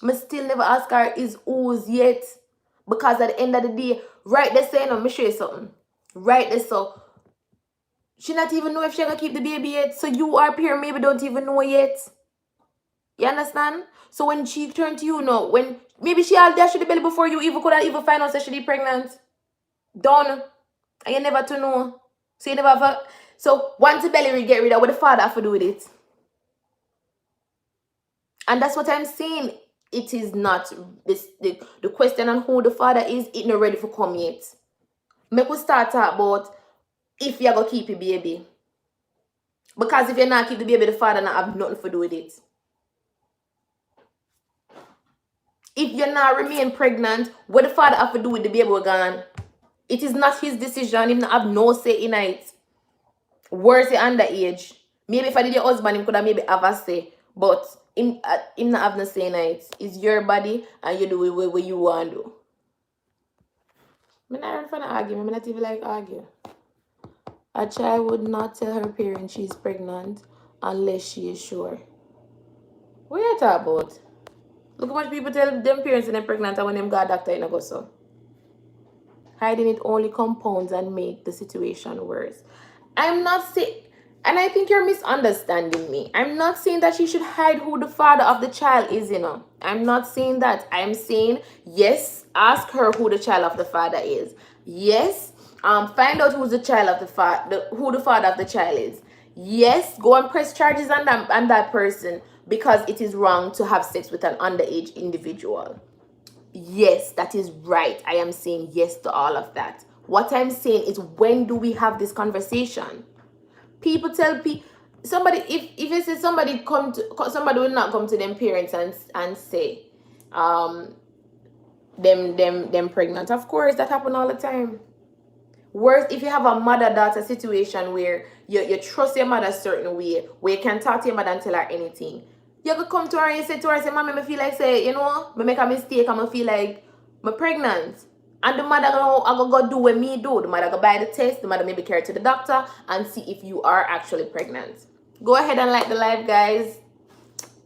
I still never ask her is who's yet. Because at the end of the day, right there saying, let me show you something. Right there, so she not even know if she gonna keep the baby yet. So you are here, maybe don't even know yet. You understand? So when she turned to you, no, when maybe she all dash the belly before you even could have even find out that she be pregnant. Done. And you never to know. So you never have a, so once the belly will get rid of what the father have to do with it. And that's what I'm saying. It is not this the question on who the father is, it not ready for come yet. Make we start talk about if you're gonna keep your baby. Because if you're not keep the baby, the father not have nothing to do with it. If you're not remain pregnant, what the father have to do with the baby gone? It is not his decision. He not have no say in it. Worse, he underage. Maybe if I did your husband, he could have maybe have a say. But him not have no say in it. It's your body and you do it what you want to do. I'm not trying to argue. I'm not even like argue. A child would not tell her parents she's pregnant unless she is sure. What are you talking about? Look how much people tell them parents they're pregnant and when them got a doctor in a go so. Hiding it only compounds and make the situation worse. I'm not saying, and I think you're misunderstanding me. I'm not saying that she should hide who the father of the child is, you know. I'm not saying that. I'm saying, yes, ask her who the child of the father is. Yes, find out who's the child of the father, who the father of the child is. Yes, go and press charges on that person because it is wrong to have sex with an underage individual. yes, that is right. I am saying yes to all of that. What I'm saying is, when do we have this conversation? People tell people, somebody, if you say somebody somebody will not come to them parents and say, them pregnant. Of course, that happen all the time. Worse, if you have a mother-daughter situation where you trust your mother a certain way, where you can talk to your mother and tell her anything. You could come to her and you say to her, say, Mommy, I feel like, say, I make a mistake, I feel like I'm pregnant. And the mother gonna go do what me do. The mother go buy the test, the mother maybe carry it to the doctor and see if you are actually pregnant. Go ahead and like the live, guys.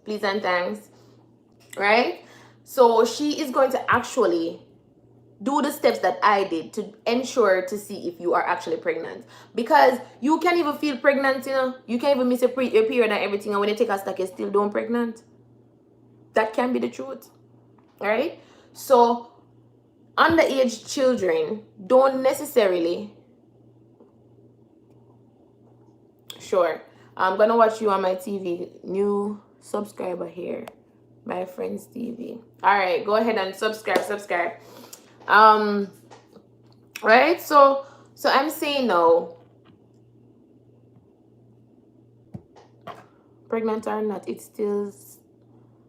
Please and thanks. Right? So she is going to actually do the steps that I did to ensure to see if you are actually pregnant. Because you can't even feel pregnant, You can't even miss your period and everything, and when you take a stock, you're still don't pregnant. That can be the truth. Alright? So underage children don't necessarily. Sure. I'm gonna watch you on my TV. New subscriber here. My friend's TV. Alright, go ahead and subscribe. Right, so I'm saying no, pregnant or not, it's still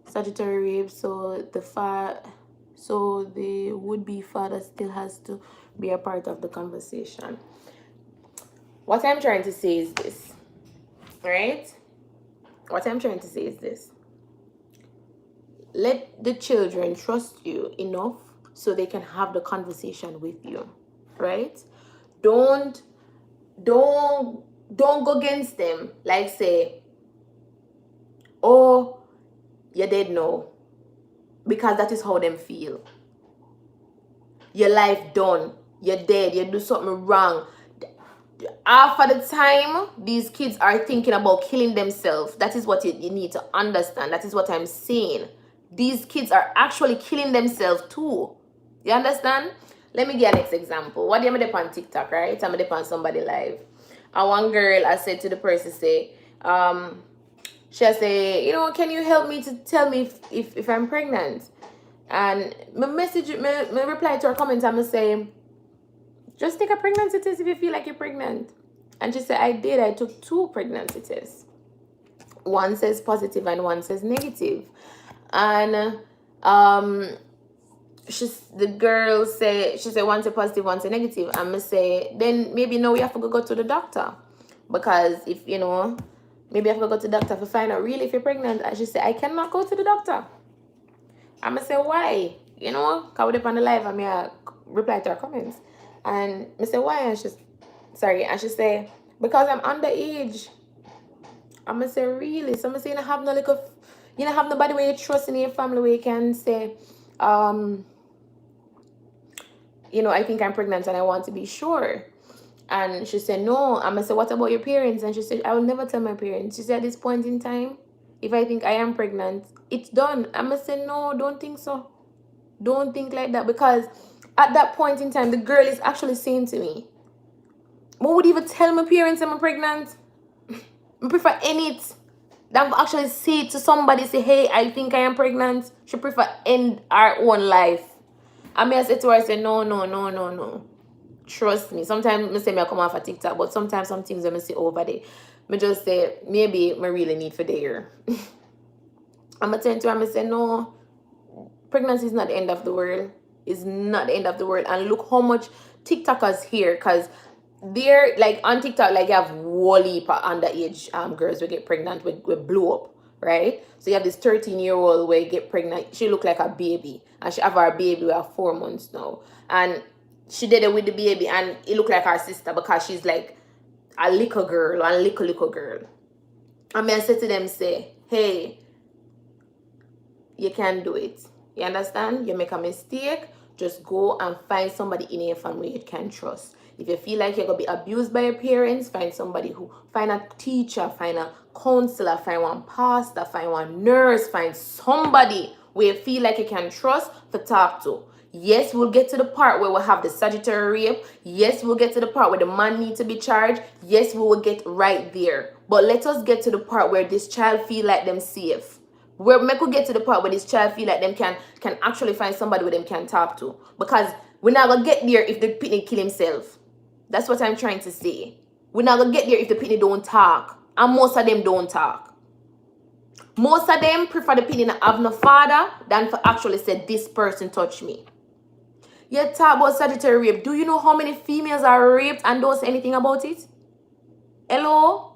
statutory rape. So the would-be father still has to be a part of the conversation. What I'm trying to say is this, right? What I'm trying to say is this: let the children trust you enough so they can have the conversation with you, right? Don't go against them, like say, oh, you did know, because that is how them feel. Your life done, you're dead, you do something wrong. Half of the time, these kids are thinking about killing themselves. That is what you need to understand. That is what I'm saying. These kids are actually killing themselves too. You understand? Let me give you an next example. What do you on TikTok, right? I'm on somebody live. And one girl, I said to the person, say, she say, can you help me to tell me if I'm pregnant? And my reply to her comment, I'm say, just take a pregnancy test if you feel like you're pregnant. And she said, I did. I took 2 pregnancy tests. One says positive and one says negative. And the girl she said one say positive, one say negative. I'm gonna say, then maybe we have to go to the doctor, because if maybe I have to go to the doctor to find out really if you're pregnant. And she said, I cannot go to the doctor. I'm gonna say, why? Because we dip on the live and I reply to her comments. And I say, why? And she say, because I'm underage. I'm gonna say, really? So I'm gonna say, you have nobody where you trust in your family where you can say, I think I'm pregnant and I want to be sure. And she said, no. I'm gonna say, what about your parents? And she said, I will never tell my parents. She said, at this point in time, if I think I am pregnant, it's done. I'm gonna say, no, don't think so. Don't think like that, because at that point in time, the girl is actually saying to me, I would even tell my parents I'm pregnant. I prefer end it than actually say it to somebody, say, hey, I think I am pregnant. She prefer end our own life. I may say to her, I say, no. Trust me. Sometimes I say I come off a TikTok, but sometimes some things I say over there. I just say, maybe I really need for there. I'm going to turn to her and say, no, pregnancy is not the end of the world. It's not the end of the world. And look how much TikTokers here, because they're like on TikTok, like you have wally underage girls who get pregnant with blow up, right? So you have this 13-year-old where you get pregnant. She look like a baby, and she have her baby with 4 months now, and she did it with the baby, and it looked like her sister because she's like a little girl, a little girl. And I said to them, say, hey, you can do it. You understand? You make a mistake, just go and find somebody in your family you can trust. If you feel like you're going to be abused by your parents, find a teacher, find a counselor, find one pastor, find one nurse, find somebody where you feel like you can trust to talk to. Yes, we'll get to the part where we'll have the statutory rape. Yes, we'll get to the part where the man needs to be charged. Yes, we will get right there. But let us get to the part where this child feel like them safe. Where me could get to the part where this child feel like them can actually find somebody where them can talk to. Because we're not gonna get there if the pitney kill himself. That's what I'm trying to say. We're not gonna get there if the pitney don't talk. And most of them don't talk. Most of them prefer the pitney not have no father than for actually say this person touched me. You talk about Sagittarius rape. Do you know how many females are raped and don't say anything about it? Hello?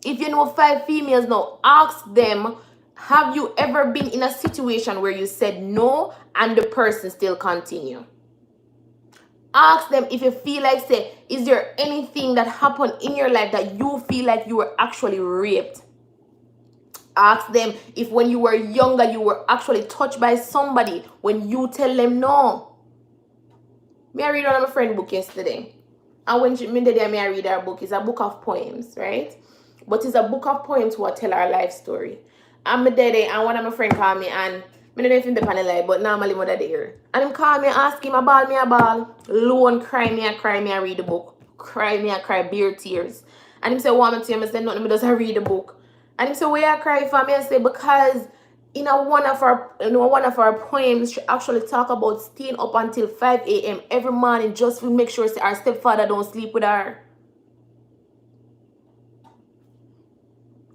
If you know 5 females now, ask them, have you ever been in a situation where you said no and the person still continue? Ask them if you feel like, say, is there anything that happened in your life that you feel like you were actually raped? Ask them if when you were younger you were actually touched by somebody when you tell them no. Me I read one of my friend book yesterday. And when she did me I read her book. It's a book of poems, right? But it's a book of poems who tell our life story. And me there and one of my friend called me and I don't know if in the panel live, but normally mother there. And him call me, ask him a ball. Lone cry, me I read the book. Cry, me I cry, beer tears. And him say, want me to him, I say, nothing, me just read the book. And him say, why I cry for me? I say, because in one of our poems, she actually talk about staying up until 5 a.m. every morning just to make sure our stepfather don't sleep with her.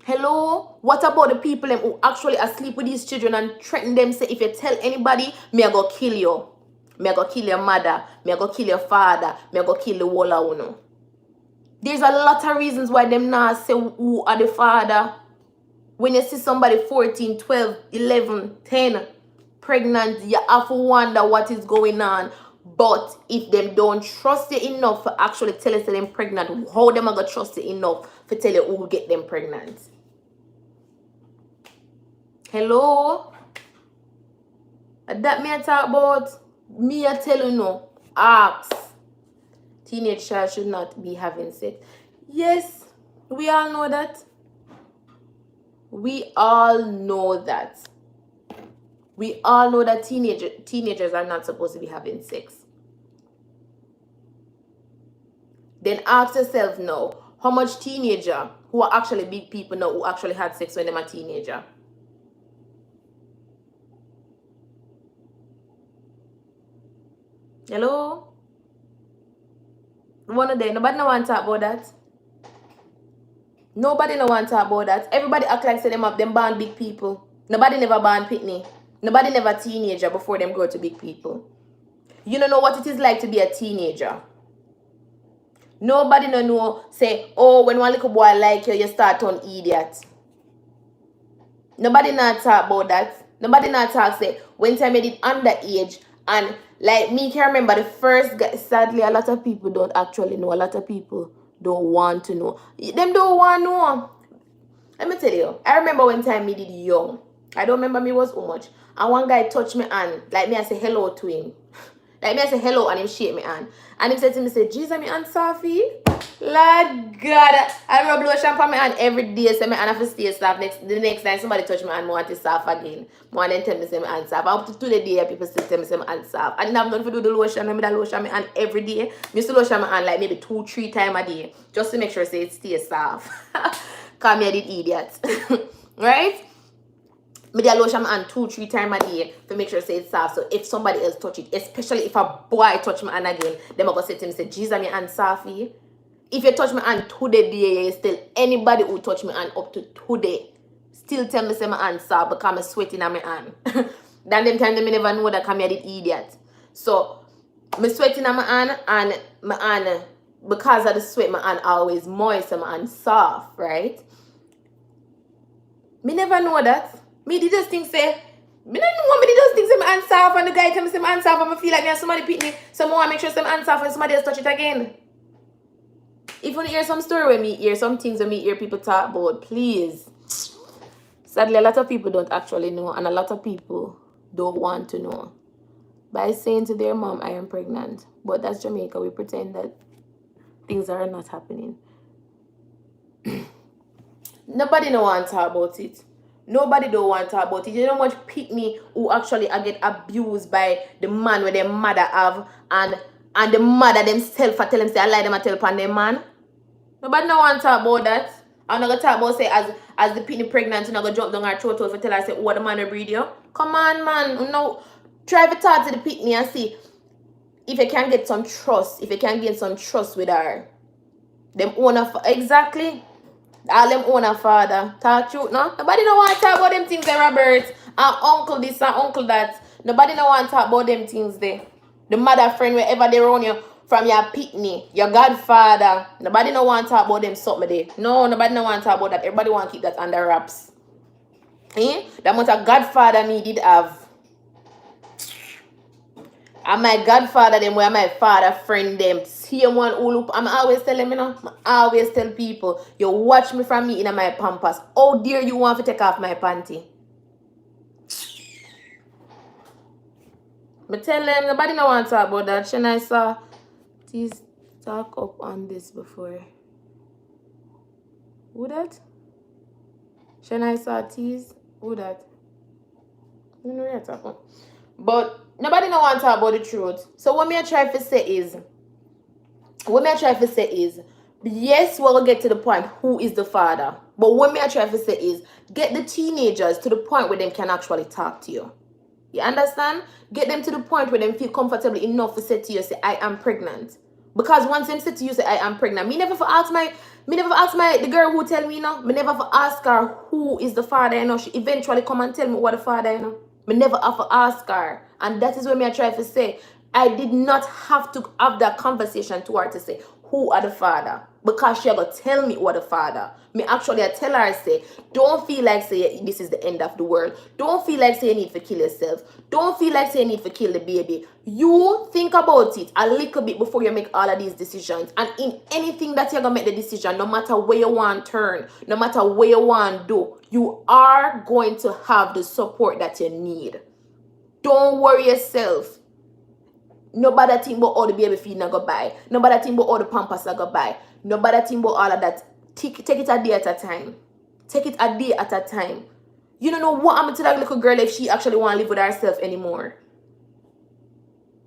Hello? What about the people who actually asleep with these children and threaten them, say, if you tell anybody, me I go kill you. Me I go kill your mother. Me I go kill your father. Me I go kill the whole of you. There's a lot of reasons why them not say who are the father. When you see somebody 14, 12, 11, 10 pregnant, you have to wonder what is going on. But if them don't trust you enough for actually tell us that them pregnant, how them are going to trust you enough for tell you who will get them pregnant? Hello? That me I talk about, me I tell you no. Ask. Teenage child should not be having sex. Yes, we all know that. We all know that. We all know that teenagers are not supposed to be having sex. Then ask yourself now, how much teenager who are actually big people now who actually had sex when they were a teenager? Hello? One of them, nobody no want to talk about that. Nobody no want to talk about that. Everybody act like say them up, them born big people. Nobody never born pitney. Nobody never teenager before them grow to big people. You don't know what it is like to be a teenager. Nobody no know say, oh, when one little boy like you, you start on idiot. Nobody not talk about that. Nobody not talk say, when time I did underage, and like me can remember the first guy, sadly a lot of people don't actually know. A lot of people don't want to know. Them don't want to know. Let me tell you, I remember one time me did young. I don't remember me was how much. And one guy touched me hand. Like me, I say hello to him. Like me, I say hello and him shake me hand. And he said to me, say, Jesus, me hand Safi. Lord God. I rub lotion for my hand every day. So my hand have to stay soft. The next time somebody touch my hand, I want to soft again. I want them tell me say my hand soft. Up to the day, people still tell me say my hand soft. I didn't have nothing to do the lotion. I made that lotion my hand every day. I used to lotion my hand like maybe 2-3 times a day. Just to make sure say it stays soft. Cause me I did idiot. Right? Me dey lotion my hand 2-3 times a day to make sure say it's soft. So if somebody else touch it, especially if a boy touch my hand again, them I go say to him, say, Jesus, my hand soft. If you touch my hand today, still anybody who touch my hand up to today, still tell me say my hand soft because I'm sweating on my hand. Then them time they never know that I'm an idiot. So me sweating on my hand and my hand, because of the sweat, my hand always moist and my hand soft, right? Me never know that. Me did just think say, me don't know me did just think say my hand soft and the guy tell me say my hand soft and I feel like me and somebody pick me. So I want to make sure say my hand soft and somebody else touch it again. If you want to hear some story with me, hear some things with me, hear people talk about, please. Sadly, a lot of people don't actually know and a lot of people don't want to know. By saying to their mom, I am pregnant. But that's Jamaica. We pretend that things are not happening. Nobody don't want to talk about it. Nobody don't want to talk about it. You know how much pitney who actually get abused by the man where their mother have and the mother themselves for tell them say I lie them I tell upon their man. Nobody don't want to talk about that. I'm not gonna talk about say as the pitney pregnant, I'm not gonna jump down her throat for tell her say what the man will breed you. Come on, man. No, try to talk to the pitney and see if you can get some trust. If you can gain some trust with her. Them owner exactly. All them owner father. Talk truth, no? Nobody don't want to talk about them things there, Robert. And uncle this and uncle that. Nobody don't want to talk about them things there. The mother friend wherever they run you from your pitney, your godfather. Nobody don't want to talk about them something there. No, nobody don't want to talk about that. Everybody want to keep that under wraps. That much a godfather me did have. And my godfather them where my father friend them. Same one who look. I'm always telling them, I always tell people, you watch me from me in my pampas. How dare you want to take off my panty? But tell them, nobody no want to talk about that. Shana, I saw these talk up on this before. Who that? Shana, I saw tease. Who that? I don't know what you're talking about. But nobody no want to talk about the truth. So what me I try to say is, yes, we'll get to the point who is the father. But what me I try to say is, get the teenagers to the point where they can actually talk to you. You understand? Get them to the point where they feel comfortable enough to say to you, say, I am pregnant. Because once them say to you, say, I am pregnant, me never ask the girl who tell me, you know, me never ask her who is the father, you know. She eventually come and tell me what the father, you know. Me never have to ask her. And that is what me I try to say. I did not have to have that conversation to her to say, who are the father? Because she gonna tell me what the father. Me actually I tell her, I say, don't feel like say this is the end of the world. Don't feel like say you need to kill yourself. Don't feel like say you need to kill the baby. You think about it a little bit before you make all of these decisions. And in anything that you're gonna make the decision, no matter where you want to turn, no matter where you want to do, you are going to have the support that you need. Don't worry yourself. Nobody think about all the baby feed not go buy. Nobody think about all the pampers not go buy. Nobody think about all of that. Take it a day at a time. Take it a day at a time. You don't know what happened to that little girl if she actually want to live with herself anymore.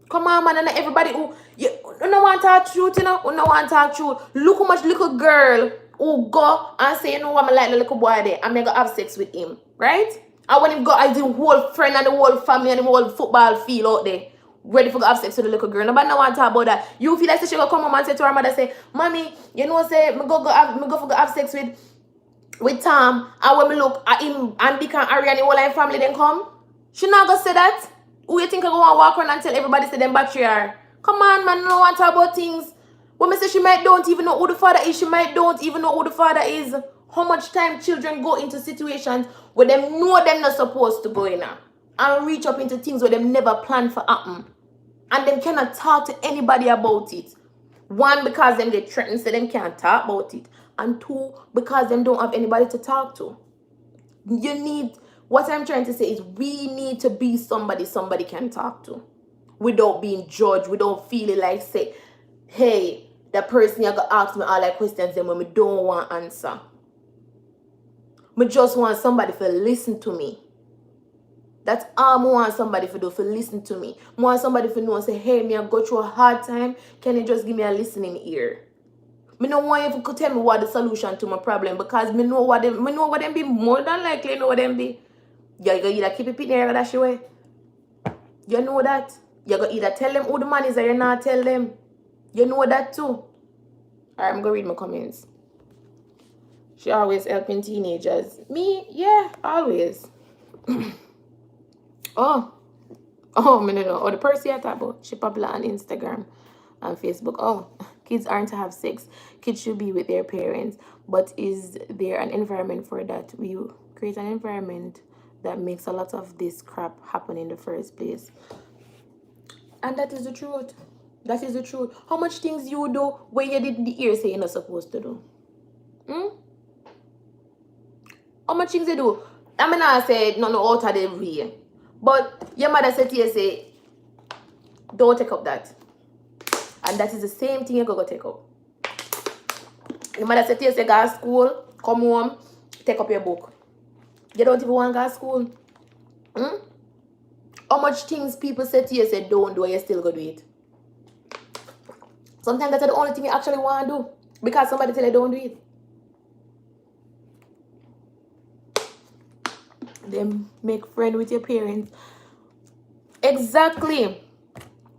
Come on, man, and everybody who you don't want to talk truth, you know, who don't want to talk truth. Look how much little girl who go and say, you know what, I like the little boy there, I'm gonna have sex with him, right? And when him go, I the whole friend and the whole family and the whole football field out there, ready for go have sex with the little girl. Nobody no want to talk about that. You feel like she go come home and say to her mother, say, Mommy, you know, say, me go have sex with Tom, and when me look at him and Dick and Harry and the whole of family then come. She not gonna say that. Who you think I go and walk around and tell everybody say them battery are? Come on, man, no want to talk about things. When me say she might don't even know who the father is, she might don't even know who the father is. How much time children go into situations where them know them not supposed to go in and reach up into things where them never planned for happen. And them cannot talk to anybody about it. One, because them get threatened, so them can't talk about it. And two, because them don't have anybody to talk to. You need, what I'm trying to say is we need to be somebody can talk to. Without being judged, without feeling like, say, hey, the person you're going to ask me all that questions them when me don't want to answer. Me just want somebody to listen to me. That's all I want somebody to do, for listen to me. I want somebody to know and say, hey, me I go through a hard time. Can you just give me a listening ear? Me don't want you to tell me what the solution to my problem, because me know what them be more than likely know what them be. You're going to either keep it in there or that way. You know that. You're going to either tell them who the man is or you not tell them. You know that too. Alright, I'm going to read my comments. She always helping teenagers. Me? Yeah, always. Oh, me no know. Oh, the person I talk about, she popular on Instagram and Facebook. Oh, kids aren't to have sex. Kids should be with their parents. But is there an environment for that? We create an environment that makes a lot of this crap happen in the first place. And that is the truth. That is the truth. How much things you do where you didn't hear say you're not supposed to do? How much things you do? I mean, I said no out of the way. But your mother said to you, say, don't take up that. And that is the same thing you're going to take up. Your mother said to you, say, go to school, come home, take up your book. You don't even want to go to school. How much things people say to you, say, don't do, and you still go do it. Sometimes that's the only thing you actually want to do. Because somebody tell you don't do it. Them make friend with your parents. Exactly.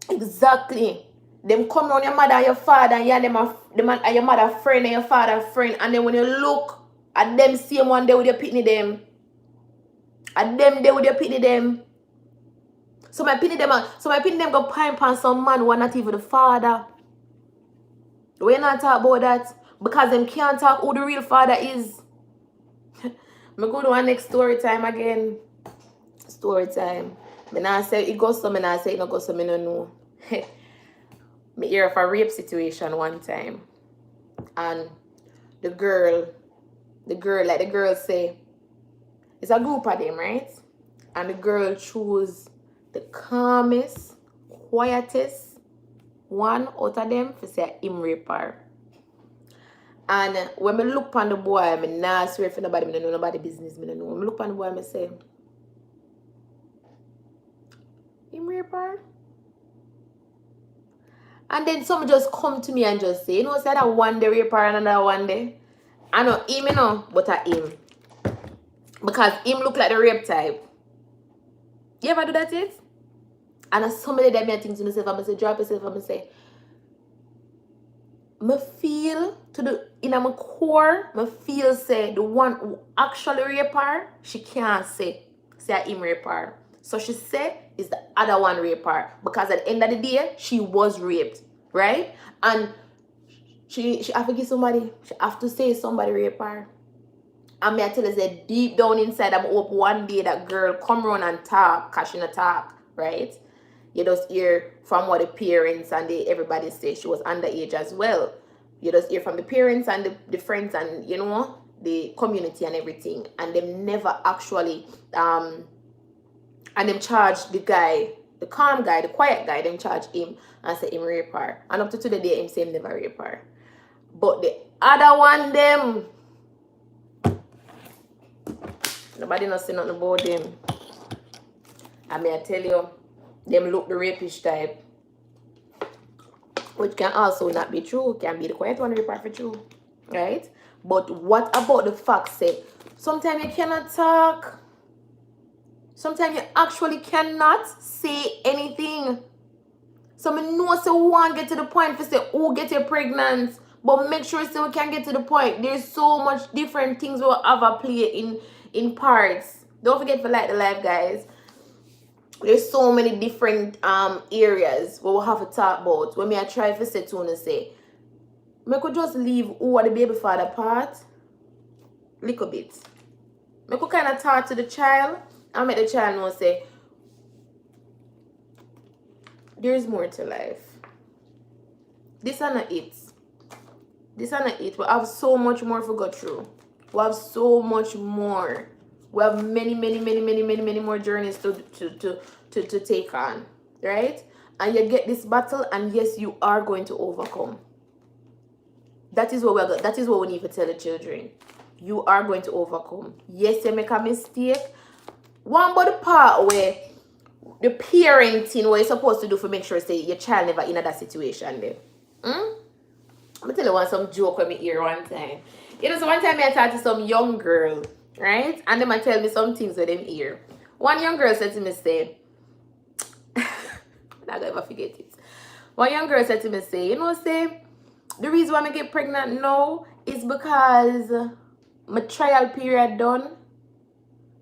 Exactly. Them come on your mother and your father, and yeah, and your mother friend and your father friend, and then when you look at them same one day with your pitney them, at them day with your pitney them. So my pitney them go pine pan some man who are not even the father. We not talk about that because them can't talk who the real father is. Me go to our next story time again. Story time. Me not say it goes so, me not say it no go so, me no know. Me hear of a rape situation one time. And the girl like the girl say, it's a group of them, right? And the girl chose the calmest, quietest one out of them for say him rape her. And when me look on the boy, I not swear for nobody, I know nobody business, I know. When me look on the boy, I say, him rape her? And then some just come to me and just say, you know, say that one day rape her and another one day. I know him, you know, but I him. Because him look like the rape type. You ever do that yet? And as somebody that me think to myself, I'm going to say, drop yourself, I'm going to say, me feel to the in my core, me feel say the one who actually rape her, she can't say him rape her. So she say is the other one rape her. Because at the end of the day, she was raped. Right? And she have to give somebody, she have to say somebody rape her. And me I tell you say deep down inside, I'm hope one day that girl come around and talk, cause she not talk, right? You just hear from what the parents and everybody say she was underage as well. You just hear from the parents and the friends and, you know, the community and everything. And them never actually, and them charge the guy, the calm guy, the quiet guy, them charge him and say him rape her. And up to today, him say him never rape her. But the other one, them, nobody not say nothing about them. I mean, I tell you, them look the rapish type. Which can also not be true. Can be the quiet one rape for true. Right? But what about the fact say, sometimes you cannot talk. Sometimes you actually cannot say anything. So I know so one get to the point for say, oh, get you pregnant. But make sure so we can get to the point. There's so much different things we'll have a play in parts. Don't forget for Like the Life, guys. There's so many different areas where we'll have to talk about. When I try to say to and say, I could just leave who are the baby father part little bit. I could kind of talk to the child and make the child know say, there's more to life. This is not it. This is not it. We have so much more to go through. We have so much more. We have many more journeys to take on. Right? And you get this battle, and yes, you are going to overcome. That is what we need to tell the children. You are going to overcome. Yes, you make a mistake. One but the part where the parenting what you're supposed to do for make sure say your child never in that situation there. I'm gonna tell you some joke when me hear one time. You know, so one time I talked to some young girl, right? And them I tell me some things with them ear. One young girl said to me, say, I'm not gonna ever forget it. One young girl said to me, say, you know, say, the reason why I get pregnant now is because my trial period done.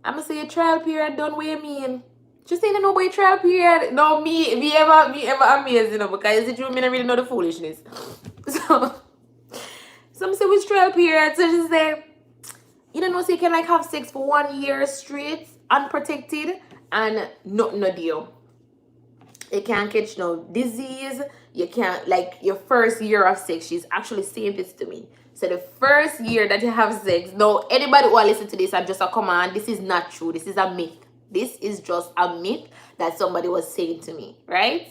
I'm gonna say your trial period done, what you mean? Just saying no boy trial period. No, me ever amazed, you know, because it's true, me not really know the foolishness. So some say which trial period. So she say, you don't know, so you can like have sex for 1 year straight, unprotected, and nothing no deal. You can't catch no disease. You can't, like, your first year of sex. She's actually saying this to me. So the first year that you have sex, no, anybody who will listen to this, I'm just a command. This is not true. This is a myth. This is just a myth that somebody was saying to me, right?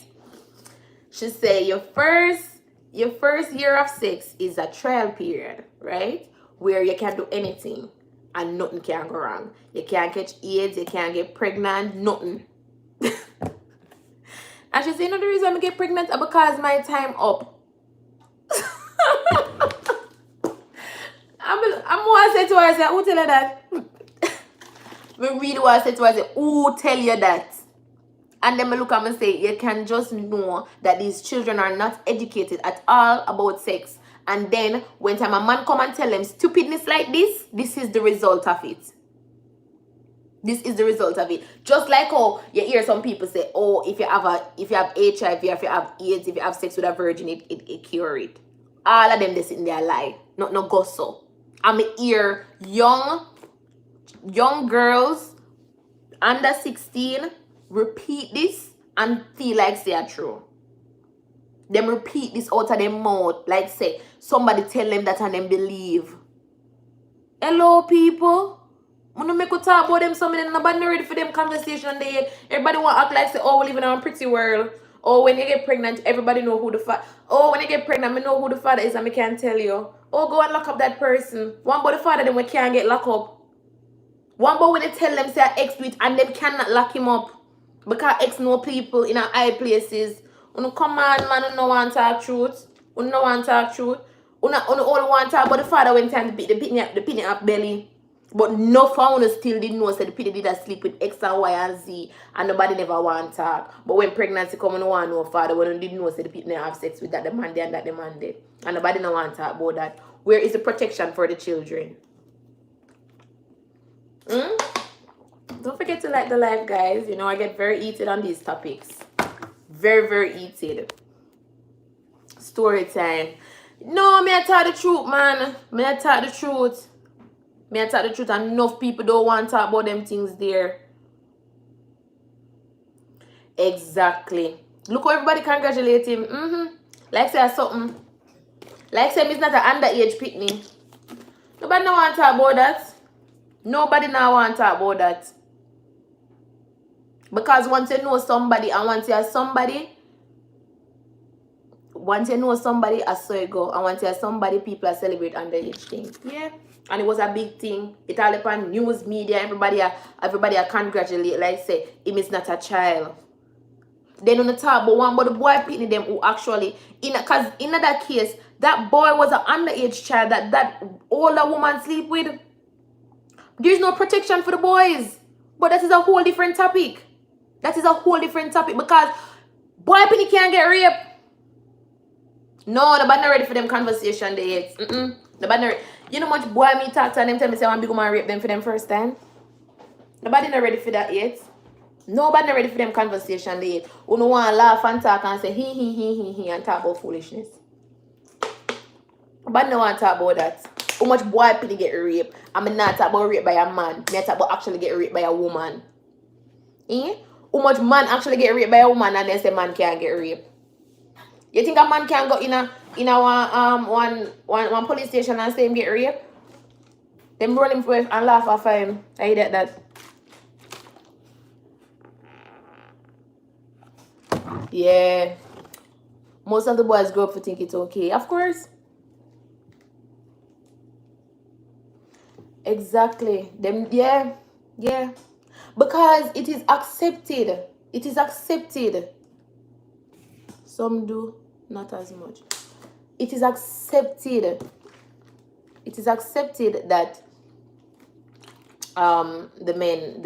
She say your first year of sex is a trial period, right? Where you can do anything and nothing can go wrong. You can't catch AIDS, you can't get pregnant, nothing. And she say, no, the reason I get pregnant is because my time up. I'm going to say to her, I say, who tell her that? Me really want to say to her, who tell you that? And then me look at me say, you can just know that these children are not educated at all about sex. And then when time a man come and tell them stupidness like this is the result of it. This is the result of it. Just like how you hear some people say, oh, if you have HIV, if you have AIDS, if you have sex with a virgin, it cure it. All of them they sitting there lie. No go so. I me hear young girls under 16 repeat this and feel like they are true. Them repeat this out of their mouth, like say somebody tell them that and them believe. Hello, people. I don't make a talk about them something. Nobody not ready for them conversation. Everybody want to act like say, oh, we live in a pretty world. Oh, when you get pregnant, everybody know who the father. Oh, when you get pregnant, I know who the father is and I can't tell you. Oh, go and lock up that person. One about the father, then we can't get locked up. One about when they tell them say X do it and them cannot lock him up. Because X know people in high places. You come on, man, you no want to talk truth. You no want to talk truth. You only want to talk about the father when time the picnic up belly. But no founder still didn't know said the people did sleep with X and Y and Z and nobody never want to talk. But when pregnancy come, no one know father when they didn't know said the people have sex with that demand and that demand. And nobody no want to talk about that. Where is the protection for the children? Don't forget to like the live, guys. You know I get very heated on these topics. Very, very heated. Story time. No, me I tell the truth, man. Me I tell the truth. Me I tell the truth, and enough people don't want to talk about them things there. Exactly. Look how everybody congratulate him. Like say something. Like say he's not an underage picnic. Nobody no want to talk about that. Nobody now want to talk about that. Because once you know somebody and once you are somebody, I saw it go. And once you are somebody, people are celebrate underage thing. Yeah. And it was a big thing. It all upon news media. Everybody are congratulate. Like say, him is not a child. Then on the top, but one but the boy pitney them who actually because in that case, that boy was an underage child that older woman sleep with. There's no protection for the boys. But that is a whole different topic. That is a whole different topic because boy pitney can't get raped. No, nobody not ready for them conversation they yet. Nobody not. You know much boy me talk to them tell me say I want big woman rape them for them first time. Nobody not ready for that yet. Nobody not ready for them conversation they yet. Who no want to laugh and talk and say he and talk about foolishness. Nobody no want to talk about that. How much boy people get raped? I mean not talk about rape by a man. Me talk about actually get raped by a woman. How much man actually get raped by a woman and then say man can't get raped? You think a man can go in a one police station and say him get raped? Them run him for and laugh after him. I hear that. Yeah. Most of the boys grow up to think it's okay. Of course. Exactly. Them yeah. Because it is accepted. It is accepted. Some do, not as much. It is accepted. It is accepted that the men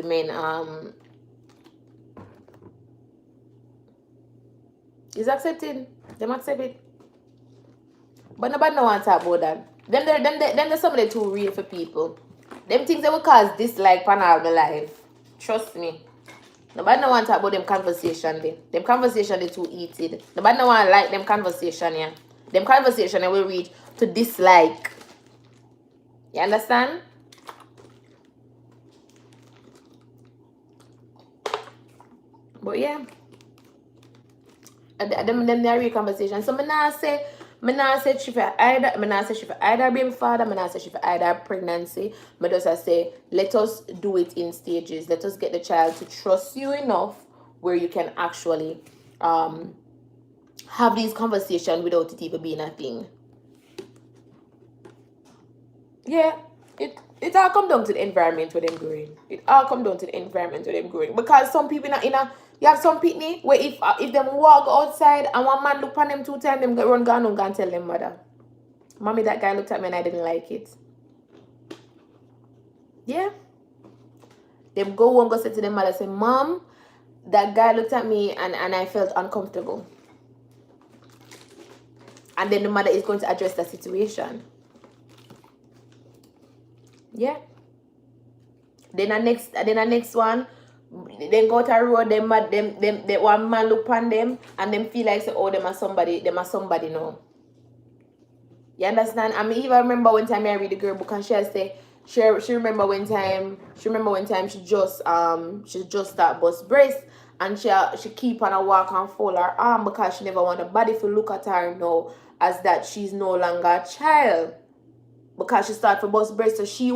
is accepted. Them accept it. But nobody no want to talk about that. Them some of the too real for people. Them things that will cause dislike on all my life. Trust me. Nobody no want to talk about them conversation there. Them conversation they too heated. Nobody no want to like them conversation yeah. Them conversation they will reach to dislike. You understand? But yeah. Them they real conversation. So me not say she for either baby father, me not say she for either pregnancy. But just I say let us do it in stages. Let us get the child to trust you enough where you can actually have these conversations without it even being a thing. Yeah, it all come down to the environment where them growing. It all come down to the environment where them growing. Because some people you have some pitney where if them walk outside and one man look on them 2 times, them run gone and go and tell them mother. Mommy, that guy looked at me and I didn't like it. Yeah. Them go home, go say to them mother, say, Mom, that guy looked at me and I felt uncomfortable. And then the mother is going to address the situation. Yeah. Then the next one, then go to a road, them one man look on them and them feel like say, oh, them are somebody now. You understand? I mean, even remember one time I read the girl book and she say she remember one time she just start bust breast and she keep on a walk and fold her arm because she never want a body to look at her now as that she's no longer a child. Because she start for bust breast, so she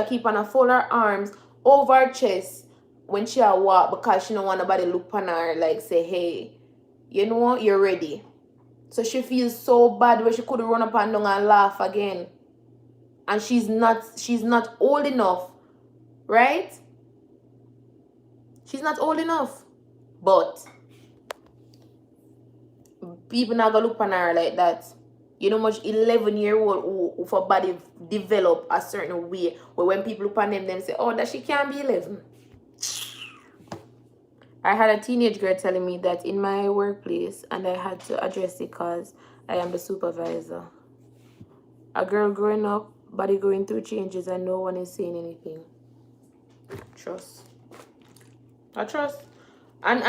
keep on a fold her arms over her chest when she a walk because she don't want nobody look on her like say, hey, you know what, you're ready. So she feels so bad where she could run up and down and laugh again. And she's not old enough, right? She's not old enough. But people not gonna look on her like that. You know much 11-year-old who for body develop a certain way where when people look on them say, oh, that she can't be 11. I had a teenage girl telling me that in my workplace and I had to address it because I am the supervisor. A girl growing up, body going through changes and no one is saying anything. Trust. I trust. And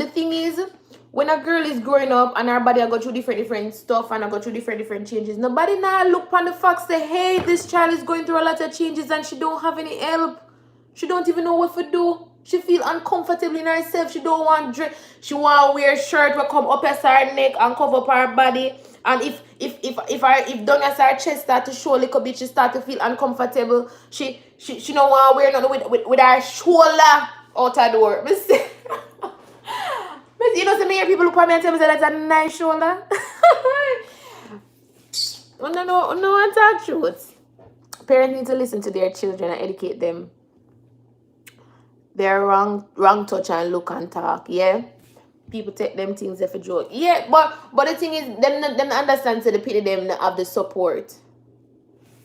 the thing is, when a girl is growing up and her body go through different stuff and I go through different changes, nobody now look on the fact say, hey, this child is going through a lot of changes and she don't have any help. She don't even know what to do. She feel uncomfortable in herself. She don't want dress. She want to wear a shirt will come up as her neck and cover up her body. And if down as her chest start to show a little bit, she start to feel uncomfortable. She don't want to wear nothing with her shoulder out the door. You know, some people look at me and tell me that that's a nice shoulder. No, it's our truth. Parents need to listen to their children and educate them. They're wrong touch and look and talk, yeah? People take them things if a joke. Yeah, but the thing is, them understand so the people them have the support.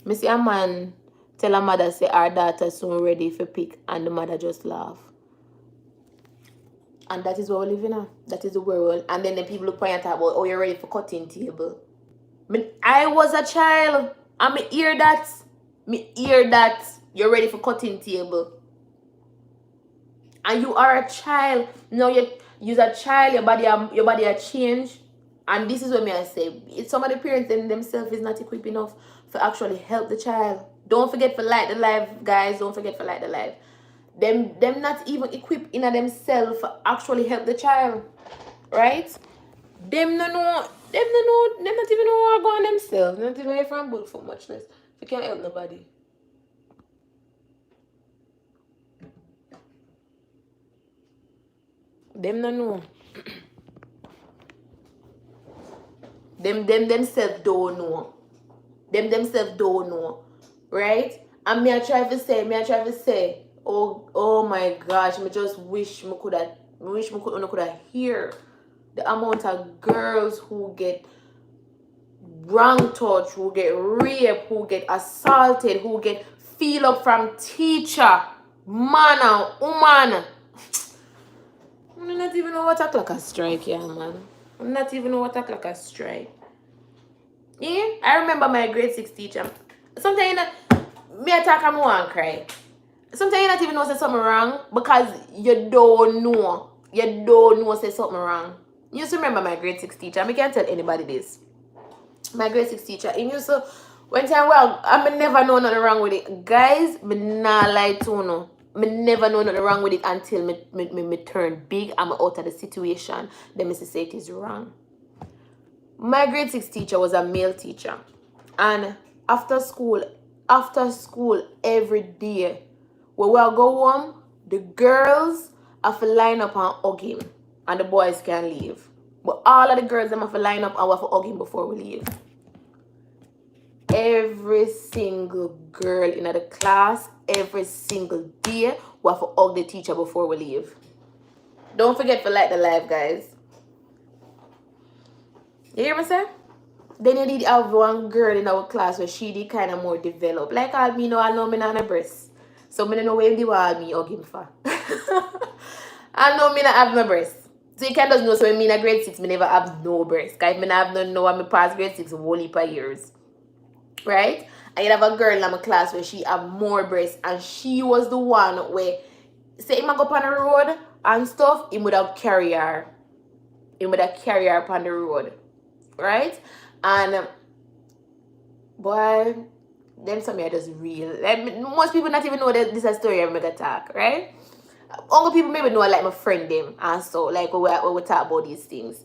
Me see a man tell a mother say our daughter soon ready for pick and the mother just laugh. And that is what we live in. That is the world. And then the people look and talk about, oh, you're ready for cutting table. I was a child. And me hear that. You're ready for cutting table. And you are a child. No, you're a child. Your body a change. And this is what me I say. Some of the parents themselves is not equipped enough to actually help the child. Don't forget to light the life, guys. Don't forget to light the life. Them not even equipped in themselves to actually help the child, right? Them not even know how to go on themselves. Not even if I'm good for much less. They can't help nobody. Them not know. Them themselves don't know. Them themselves don't know, right? And me I try to say. Oh my gosh, me just wish me could have hear the amount of girls who get wrong touch, who get raped, who get assaulted, who get feel up from teacher, man and woman. I not even know what a clock a strike, yeah, man. I not even know what a clock a strike. Yeah, I remember my grade 6 teacher. Sometimes me attack and I cry. Sometimes you not even know say something wrong because you don't know. You don't know say something wrong. You used to remember my grade 6 teacher. I can't tell anybody this. My grade 6 teacher. He used to, one time, well, I never know nothing wrong with it. Guys, me nah lie to no. Me never know nothing wrong with it until me turn big. I'm out of the situation. Then me say it is wrong. My grade 6 teacher was a male teacher. And after school every day, when we go home, the girls have to line up and hug him. And the boys can leave. But all of the girls them have to line up and we have to hug him before we leave. Every single girl in the class, every single day, we have to hug the teacher before we leave. Don't forget to light the live, guys. You hear me, sir? Then you did have one girl in our class where she did kind of more developed. Like all me know, I know me on a breast. So I don't know where they want me hug him for. I know me not have no breast. So you can just know, so when me in a grade 6, me never have no breast. Because if me not have no know, I pass grade 6 whole heap of years. Right? And you have a girl in my class where she have more breasts, and she was the one where, say him go on the road and stuff, he would have carry her. He would have carry her upon the road. Right? And boy, them some are just real. Like, most people not even know that this is a story I'm gonna talk, right? Only people maybe know like my friend them and so like when we talk about these things.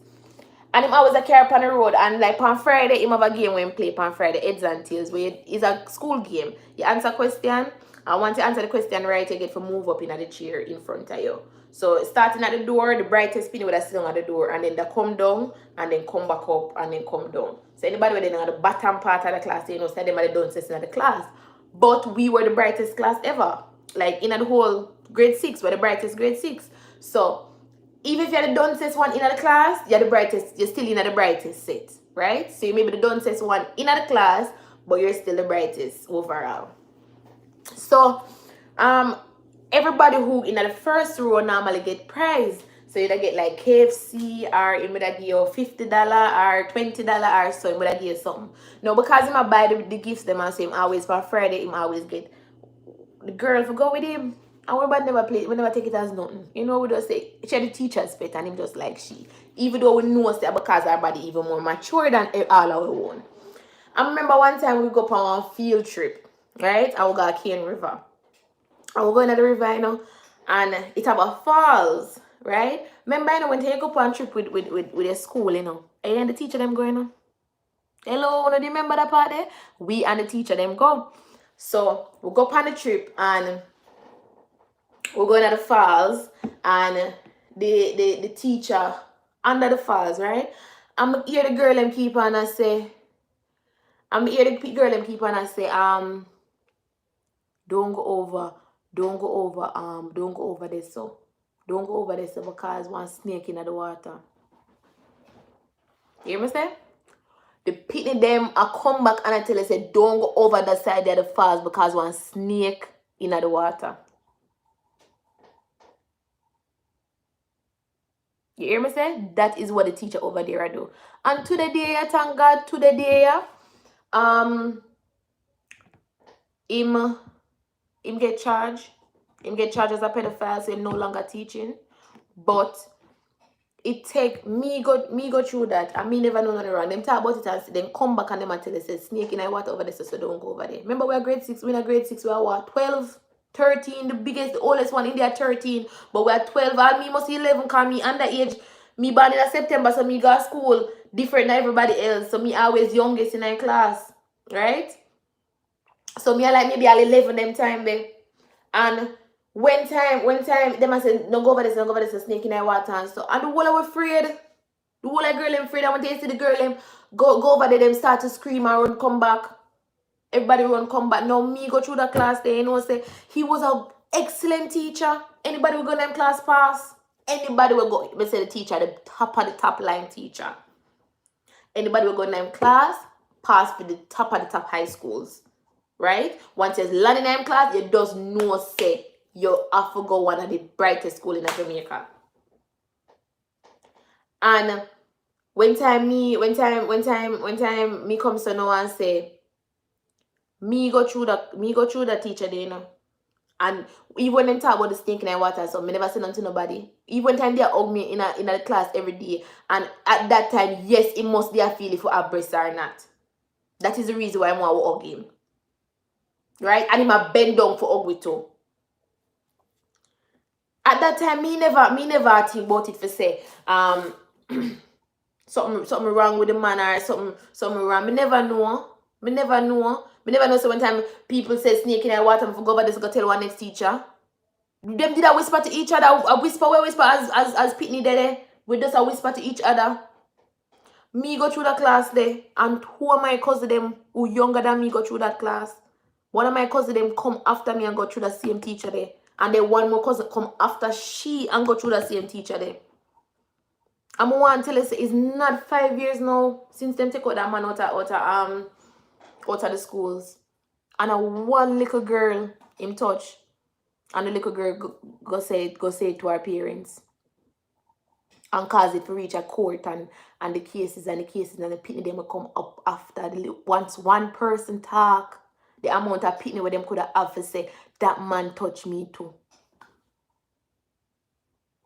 And him always a carry on the road, and like on Friday him have a game when play on Friday, heads and tails, where it's a school game. You answer question, and once you answer the question right, you get to move up in the chair in front of you. So starting at the door, the brightest pin would have sit down at the door, and then they come down and then come back up and then come down. So anybody within at the bottom part of the class, you know, say them at the down session of the class. But we were the brightest class ever. Like in the whole grade 6, we're the brightest grade 6. So even if you're the dunces one in the class, you're the brightest, you're still in the brightest set, right? So you may be the dunces one in the class, but you're still the brightest overall. So everybody who in the first row normally get prize. So you get like KFC, or you might give you $50 or $20 or so, you might give you something. No, because him buy the gifts them and say him always for Friday, him always get the girl for go with him. And we never play, we never take it as nothing. You know, we just say she the teacher's pet and him just like she. Even though we know that because our body even more mature than all our own. I remember one time we go on a field trip, right? And we go to Cane River. And we're going to the river, you know, and it have a falls, right? Remember, you know, when you go on a trip with your school, you know, and the teacher them going, you know? Hello, do you remember that part there? We and the teacher them go. So we go on the trip and we're going to the falls, and the teacher under the falls, right? I'm hear the girl them keep on and say, don't go over, don't go over this, so don't go over this because one snake in the water. You hear me say? The pitney them I come back and I tell you say don't go over the side of the falls because one snake in the water. You hear me say? That is what the teacher over there do. And to the day, thank God, to the day, him get charged. Him get charged as a pedophile, so him no longer teaching. But it take me go through that, and me never know nothing wrong. Them talk about it and then come back and them and tell us say snake in the water over there, so don't go over there. Remember we're grade 6, we're in grade 6, we are what, 12, 13, the biggest, the oldest one in there 13, but we're 12, and me must be 11 because me underage. Me born in September, so me go to school different than everybody else. So me always youngest in my class, right? So me I like maybe I'll 11 them time there. And when time them I said no go over this, no go over this, a snake in the water and so. And the whole I was afraid. The whole girl them afraid. And when they see the girl them go over there, them start to scream and run come back. Everybody run come back. Now me go through the class there, you know, say he was an excellent teacher. Anybody will go in them class pass. Anybody will go, let's say the teacher, the top of the top line teacher. Anybody will go in them class, pass for the top of the top high schools. Right? Once you're learning them class, you just know say you have to go one of the brightest school in Jamaica. And when time me comes to know and say me go through the teacher there, you know. And even when they talk about the snake in the water, so me never say nothing to nobody. Even time they hug me in a class every day. And at that time, yes, it must be a feel if you have breasts or not. That is the reason why I want to hug him. Right? And him a bend down for hug with too. At that time, me never think about it for say something wrong with the man or something wrong. Me never know. So one time people say snake in the water, I go over this go tell one next teacher. Them did a whisper to each other. A whisper as Pitney there. We just a whisper to each other. Me go through the class there, and two of my cousins them who younger than me go through that class. One of my cousins them come after me and go through the same teacher there. And then one more cousin come after she and go through the same teacher there. I'm want to tell you, it's not 5 years now since them take out that man out of the schools. And a one little girl him touch. And the little girl go say it to her parents. And cause it to reach a court and the cases and the cases and the pitney them will come up after once one person talk the amount of pitney where them could have to say that man touched me too.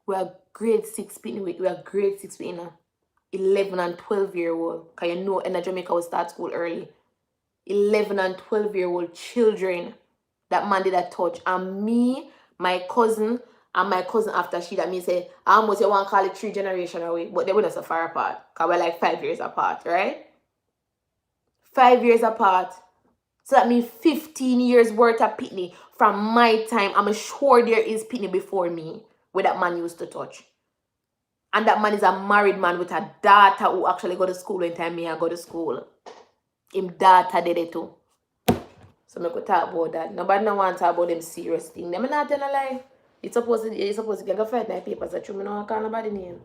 We are grade 6 pitney, we are grade 6 pitney, 11 and 12-year-old. Cause you know in Jamaica we start school early. 11 and 12-year-old children that man did a touch. And me, my cousin, and my cousin after she that me say, I almost you want to call it 3 generations away, but they wouldn't so far apart. Because we're like 5 years apart, right? 5 years apart. So that means 15 years worth of pitney from my time. I'm sure there is pitney before me where that man used to touch. And that man is a married man with a daughter who actually go to school when time me I go to school. Him daughter did it too. So I could talk about that. Nobody no want to talk about them serious things. Them not telling a lie. You're supposed to get a fight in the papers. That's true. I don't call nobody name.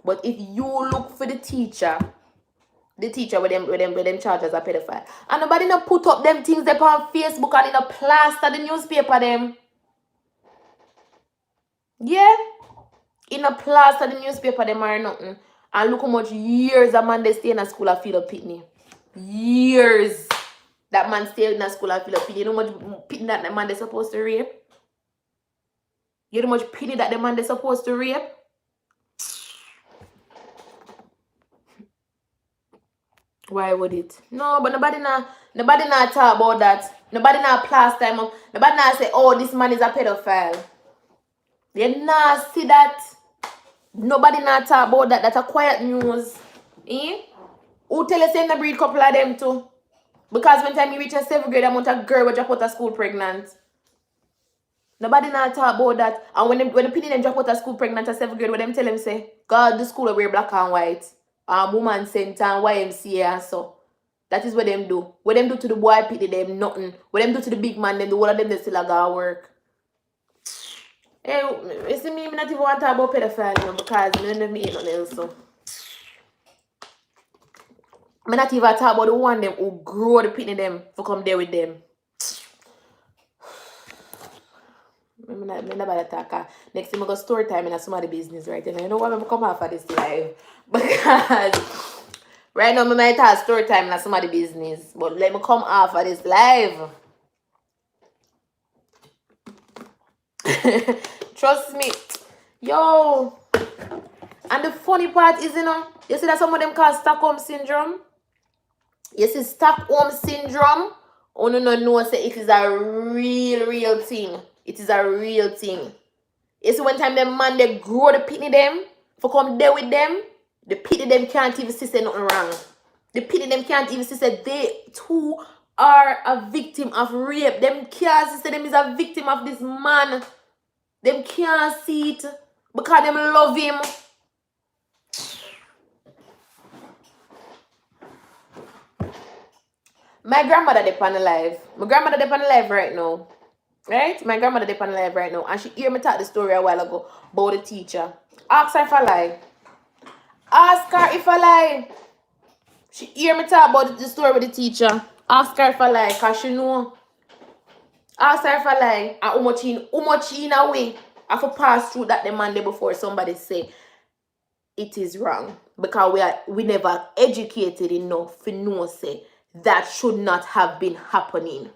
But if you look for the teacher with them charge as a pedophile, and nobody no put up them things they on Facebook and in a plaster the newspaper them. Yeah. In a plaster the newspaper them or nothing. And look how much years a man they stay in a school and feel up pitney. Years. That man stay in a school and feel up pitney. You know how much pitney that the man they supposed to rape? You know how much pitney that the man they supposed to rape? Why would it? No, but nobody not talk about that. Nobody not plaster him up. Nobody not say, oh, this man is a pedophile. They not see that. Nobody not talk about that. That's a quiet news. Eh? Who tell us in the breed couple of them too? Because when time you reach a 7th grade, I'm a girl will drop out of school pregnant. Nobody not talk about that. And when the people them drop out of school pregnant at 7th grade, what them tell them say, God, the school will wear black and white. Woman center and YMCA and so. That is what them do. What them do to the boy pity them nothing. What them do to the big man, then the whole of them they still go work. Hey, you see me not even want to talk about pedophile because I don't me nothing else. So. I not even talk about the one them who grow the pity them for come there with them. I'm not talk. Next time I go story time in some of the business, right? And you know why I'm come off of this live? Because right now I might have story time in some of the business. But let me come off of this live. Trust me. Yo. And the funny part is, you see that some of them call Stockholm syndrome? You see Stockholm syndrome? Oh no, say it is a real thing. It is a real thing. You see, one time them man they grow the pitney them for come there with them, the pitney them can't even see say nothing wrong. The pitney them can't even see say they too are a victim of rape. Them can't see say them is a victim of this man. Them can't see it because them love him. My grandmother they on the live. My grandmother they on the live right now. Right? My grandmother they on the live right now. And she hear me talk the story a while ago about the teacher. Ask her if I lie. Ask her if I lie. She hear me talk about the story with the teacher. Ask her if I lie, because she know. Ask her if I lie. And how much in a way I have to pass through that the man day before somebody say it is wrong. Because we never educated enough to know say that should not have been happening.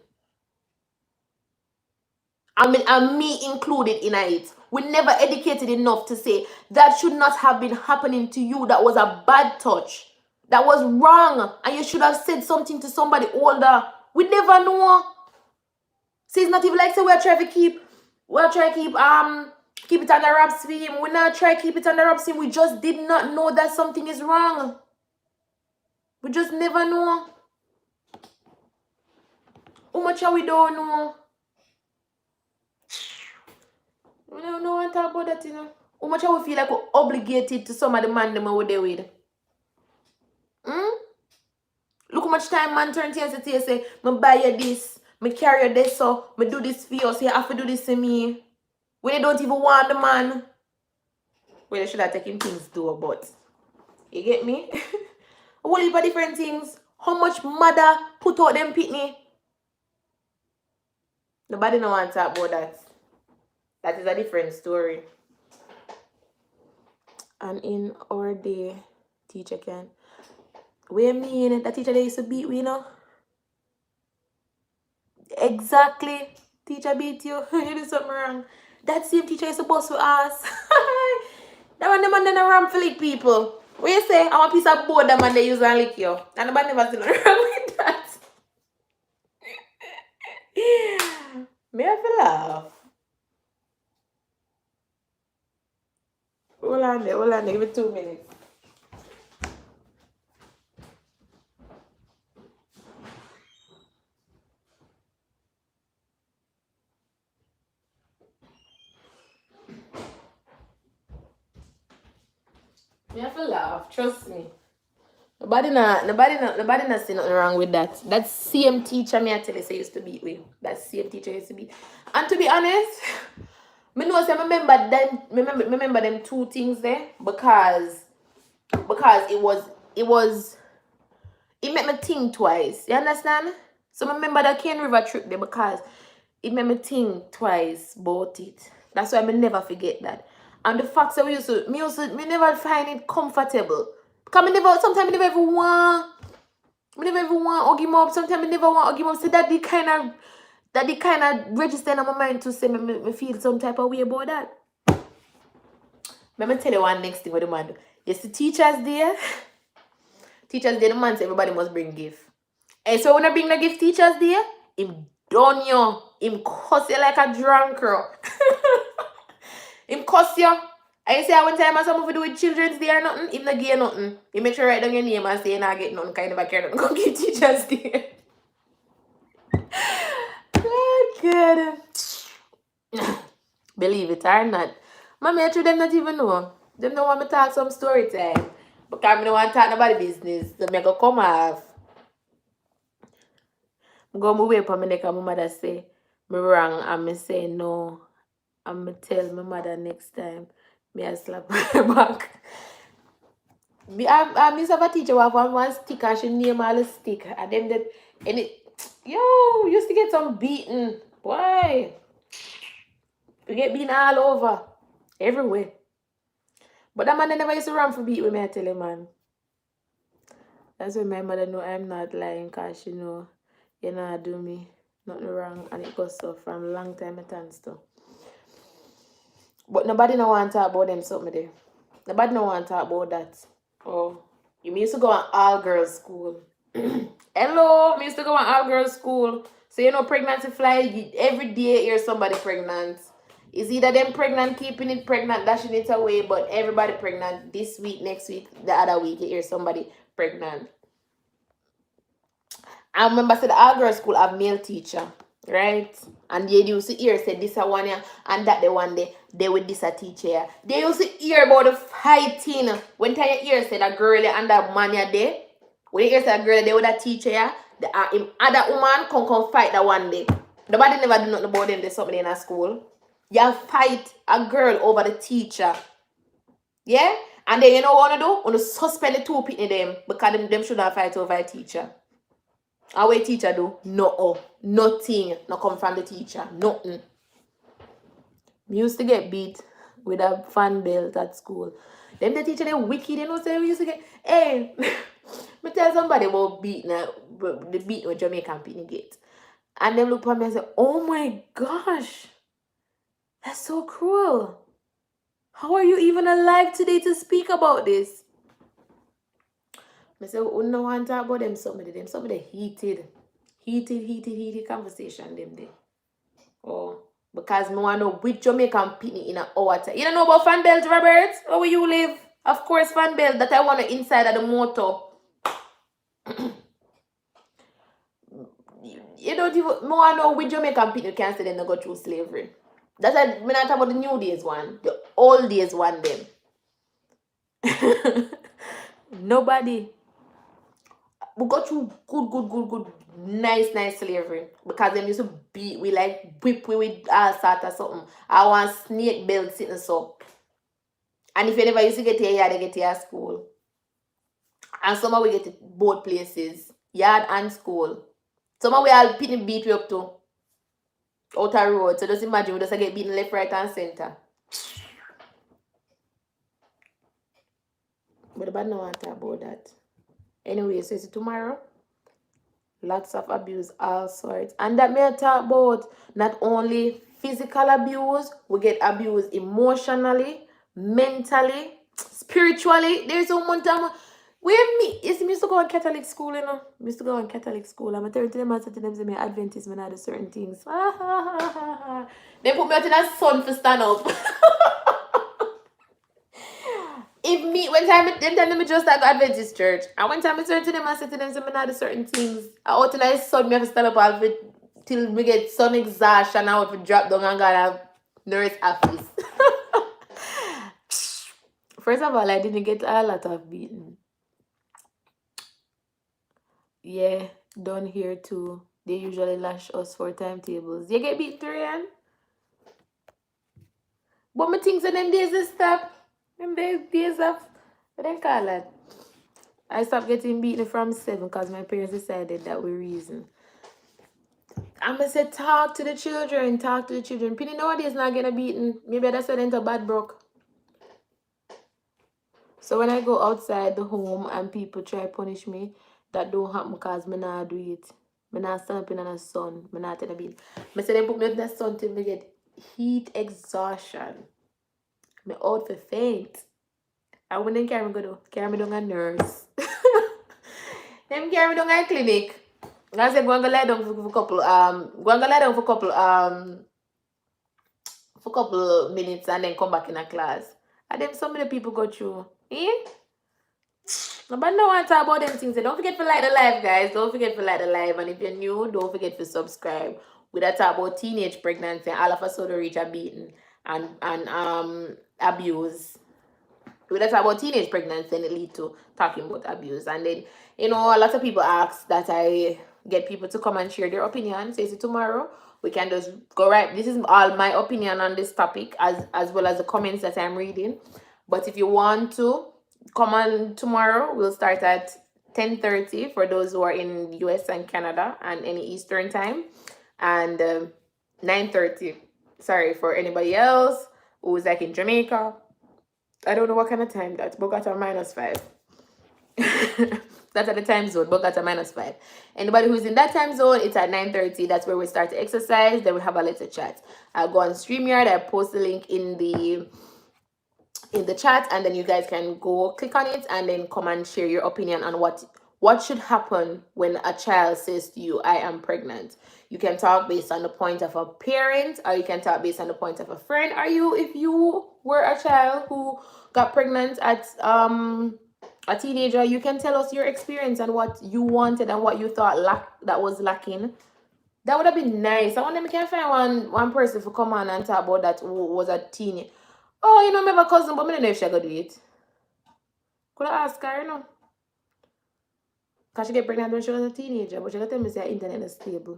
And me included in it. We never educated enough to say that should not have been happening to you. That was a bad touch. That was wrong. And you should have said something to somebody older. We never know. See, it's not even like say we're trying to keep it under wraps for him. We're not trying to keep it under wraps for him. We just did not know that something is wrong. We just never know. How much we don't know. We don't know what to talk about that, How much we feel like we're obligated to some of the man them we're there with. Look how much time man turn to you and say, me buy you this, me carry you this, so me do this for you, so you have to do this for me. When they don't even want the man. Well, they should have taken things too, but you get me? A whole heap of different things. How much mother put out them pitney? Nobody no want to talk about that. That is a different story. And in our day, teacher can. What you mean? The teacher they used to beat we, you know? Exactly. Teacher beat you. You do something wrong. That same teacher is supposed to ask. That one, the man then around for lick people. What you say? I want a piece of board that man they use and lick you. And the man never seen nothing wrong with that. Me have to laugh. Hold on there. Give it 2 minutes. Me have to laugh. Trust me. Nobody not see nothing wrong with that. That same teacher me I tell you say used to beat with. That same teacher used to beat. And to be honest, me know say I remember them two things there because it made me think twice. You understand? So I remember that Cane River trip there because it made me think twice about it. That's why I never forget that. And the fact that me never find it comfortable. Because sometimes I never even want to hug him up. Sometimes I never want to hug him up. So that the kind of register in my mind to say me feel some type of way about that. Let me tell you one next thing what the man do. You see Teachers Day? Teachers Day, the man say everybody must bring gift. And so when I bring the gift Teachers Day, him done you. Him cuss you like a drunk girl. Him cuss you. I say one time I saw something to do with Children's Day or nothing, him not give nothing. He make sure write down your name and say you not get nothing, kind of care nothing. Go give Teachers Day. Oh God. Believe it or not. Mommy, I them not even know. Them don't want me to talk some story time. Because I don't want to talk about the business. So I go come off. I go my way for my neck and my mother say, me wrong. And me say no. And me tell my mother next time. Me I slap her back. I miss have a teacher who have one stick and she name all the stick. And then used to get some beaten. Why? We get beaten all over. Everywhere. But that man never used to run for beat with me, I tell you, man. That's when my mother know I'm not lying because she know you know do me nothing wrong and it goes so from a long time at times too. But nobody no want to talk about them something there. Nobody no want to talk about that. Oh, you used to go on all girls school. Hello, me used to go on all girls school. So you know pregnancy fly every day you hear somebody pregnant. It's either them pregnant, keeping it pregnant, dashing it away, but everybody pregnant this week, next week, the other week, you hear somebody pregnant. I remember said all girls school have male teacher, right? And they used to hear say this a one year and that the one day they with this a teacher here. They used to hear about the fighting. When time you hear say that girl and that man there, when you hear say that girl they with a teacher here, the other woman come fight that one day. Nobody never do nothing about them. There's something in a school. You fight a girl over the teacher. Yeah? And then you know what you do? You want to suspend the two people them because them should not fight over a teacher. And what teacher do? No. Nothing. No come from the teacher. Nothing. We used to get beat with a fan belt at school. Then the teacher they wicked, you know, so we used to get, hey, me tell somebody about the beat with Jamaican people get. And them look at me and say, oh my gosh, that's so cruel. How are you even alive today to speak about this? I say, we don't want to talk about them somebody heated conversation them day. Oh, because me want to know which Jamaican pitney in a hour time. You don't know about fan belt, Robert? Where you live? Of course, fan belt that I want to inside of the motor. You don't even want to know which Jamaican pitney can say they go through slavery. That's why I'm not talking about the new days one, the old days one them. Nobody. We got through good, nice slavery. Because them used to beat we like whip we with all sort of something. I want snake belt sitting so. And if you never used to get here, you had to get here at school. And some of we get it both places. Yard and school. Some of we all pitting beat we up too. outer road. So just imagine we just get beaten left, right, and center. But the bad no want to talk about that. Anyway, so it's tomorrow. Lots of abuse, all sorts. And that may talk about not only physical abuse, we get abused emotionally, mentally, spiritually. There's one time where me used to go on Catholic school, you know. I used to go on Catholic school. I'm telling them, I said to them, say me Adventist, man, I do certain things. They put me out in the sun for stand up. If me one time them me just like Adventist church, and one time I turn to them and said to them, say me not do certain things. I out in the sun, me have to stand up all it till we get sun exhaustion. I out to drop down and go to nurse office. First of all, I didn't get a lot of beating. Yeah, down here too. They usually lash us for timetables. You get beaten, Torian? But my things in them days is stop. Them days of what they call it. I stopped getting beaten from 7 because my parents decided that we reason. I'm gonna say talk to the children, talk to the children. Penny nowadays not getting beaten. Maybe that's why they into bad broke. So when I go outside the home and people try punish me, that don't happen because me not do it. Me not stand up in the sun. Me not take a beat. Me say they put me in the sun till me get heat exhaustion. Me out for faint. I wouldn't carry me go do. Carry me down a nurse. Them carry me down a clinic. I said go and go lie down for a couple for couple minutes and then come back in a class. And then some of the people go through. Eh? Nobody don't want to talk about them things. Don't forget to like the live, guys. Don't forget to like the live. And if you're new, don't forget to subscribe. We that talk about teenage pregnancy and all of us sort of reach a beating and abuse. We that talk about teenage pregnancy and it lead to talking about abuse. And then, you know, a lot of people ask that I get people to come and share their opinion. So it's tomorrow. We can just go right. This is all my opinion on this topic as well as the comments that I'm reading. But if you want to come on tomorrow, we'll start at 10:30 for those who are in US and Canada and any Eastern time, and 9:30. Sorry for anybody else who's like in Jamaica. I don't know what kind of time that's. Bogota -5. That's at the time zone. Bogota -5. Anybody who's in that time zone, it's at 9:30. That's where we start to exercise. Then we have a little chat. I'll go on StreamYard. I post the link in the chat, and then you guys can go click on it and then come and share your opinion on what should happen when a child says to you, I am pregnant. You can talk based on the point of a parent, or you can talk based on the point of a friend. If you were a child who got pregnant at a teenager, you can tell us your experience and what you wanted and what you thought that was lacking. That would have been nice. I wonder if we can find one person to come on and talk about that who was a teenager. Oh, you know, I have a cousin, but I don't know if she gonna do it. Could I ask her, you know? Because she get pregnant when she was a teenager, but she got tell me say her internet is stable.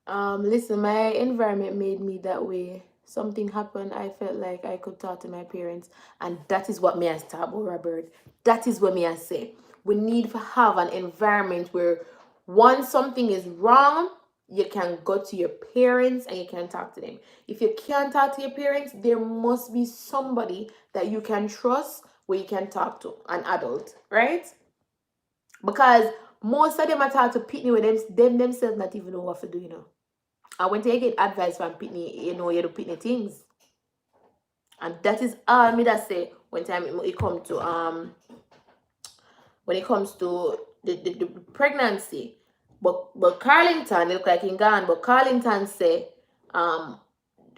Listen, my environment made me that way. Something happened, I felt like I could talk to my parents, and that is what me as talk about, Robert. That is what me I say. We need to have an environment where once something is wrong, you can go to your parents and you can talk to them. If you can't talk to your parents, there must be somebody that you can trust where you can talk to, an adult, right? Because most of them are taught to pitney with them themselves not even know what to do, you know. And when they get advice from pitney, you know, you do pitney things. And that is all me that say when it comes to the pregnancy. But Carlington, it look like in Ghana, but Carlington say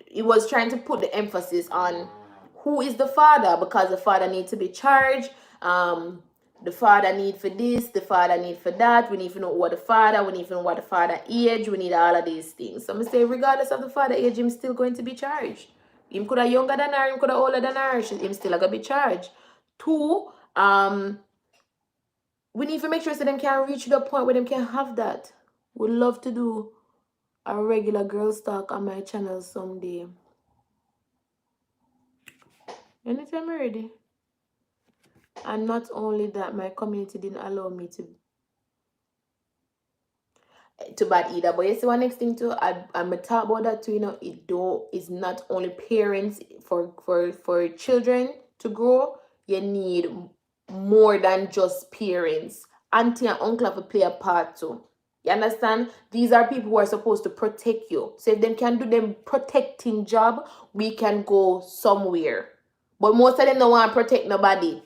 he was trying to put the emphasis on who is the father, because the father needs to be charged. The father need for this, the father need for that. We need to know what the father, we need to know what the father age, we need all of these things. So I say regardless of the father age, him still going to be charged. Him could have younger than her, him could have older than her, him still gonna be charged. Two, we need to make sure so them can reach the point where them can have that. Would love to do a regular girls talk on my channel someday. Anytime I'm ready. And not only that, my community didn't allow me to. too bad either. But you see one next thing too, I'm talk about that too, it's not only parents for children to grow. You need more than just parents. Auntie and uncle have to play a part too. You understand? These are people who are supposed to protect you. So if they can do them protecting job, we can go somewhere. But most of them don't want to protect nobody.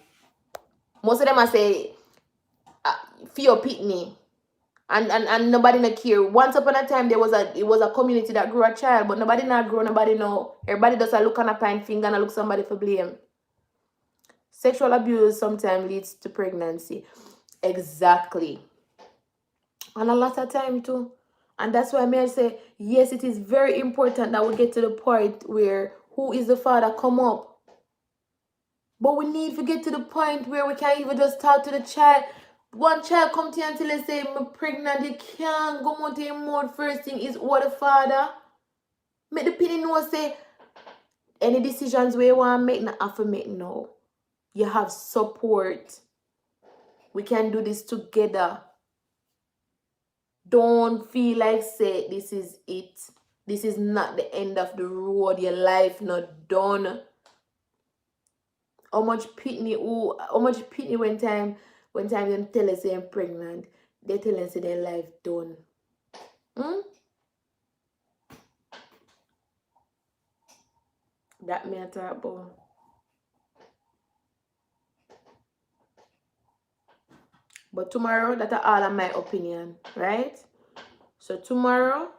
Most of them are say, fear pitney. And nobody not care. Once upon a time it was a community that grew a child, but nobody not grow, nobody know. Everybody does a look on a pine finger and look somebody for blame. Sexual abuse sometimes leads to pregnancy. Exactly. And a lot of time too. And that's why I say, yes, it is very important that we get to the point where who is the father come up. But we need to get to the point where we can't even just talk to the child. One child come to you until they say, I'm pregnant, you can't go on to your mouth. First thing is what the father. Make the penny know say, any decisions where you want to make, not have to make now. You have support. We can do this together. Don't feel like say this is it. This is not the end of the road. Your life not done. How much pity when time them tell us I'm pregnant, they tell us their life done. That me I talk about. But tomorrow, that's all of my opinion, right? So tomorrow,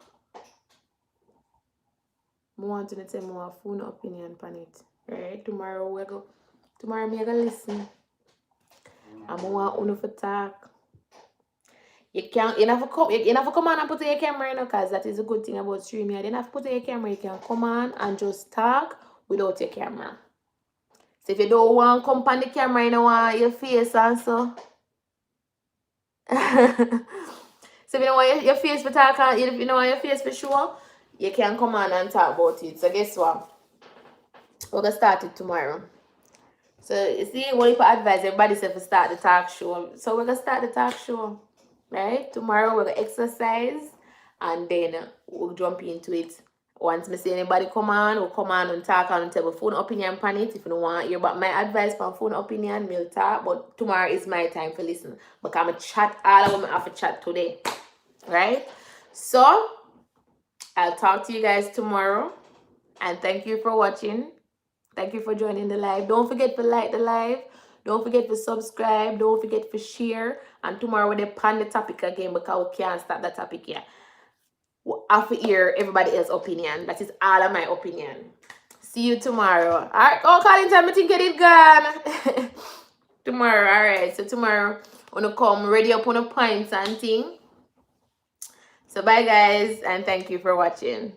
I want to tell my full opinion on it, right? Tomorrow me I go listen. I want uno for talk. You have to come on and put your camera in, because that is a good thing about streaming. You don't have to put your camera. You can come on and just talk without your camera. So if you don't want to come on the camera, you don't want your face also. So if you don't want your face for talk, if you don't want your face for sure, you can come on and talk about it. So guess what? We're going to start it tomorrow. So you see, what if I advise everybody to start the talk show? So we're going to start the talk show. Right? Tomorrow we're going to exercise and then we'll jump into it. Once I see anybody come on, we'll come on and talk and tell a phone opinion on it. If you don't want to hear about my advice for phone opinion, we'll talk. But tomorrow is my time for listen. Because I'm going to chat all of them. I have to chat today. Right? So, I'll talk to you guys tomorrow. And thank you for watching. Thank you for joining the live. Don't forget to like the live. Don't forget to subscribe. Don't forget to share. And tomorrow we'll pan the topic again because we can't start the topic here. I have to hear everybody else's opinion. That is all of my opinion. See you tomorrow. All right. Oh, calling time. I think it gone. Tomorrow. All right. So tomorrow, I'm going to come ready up on a points and thing. So bye, guys. And thank you for watching.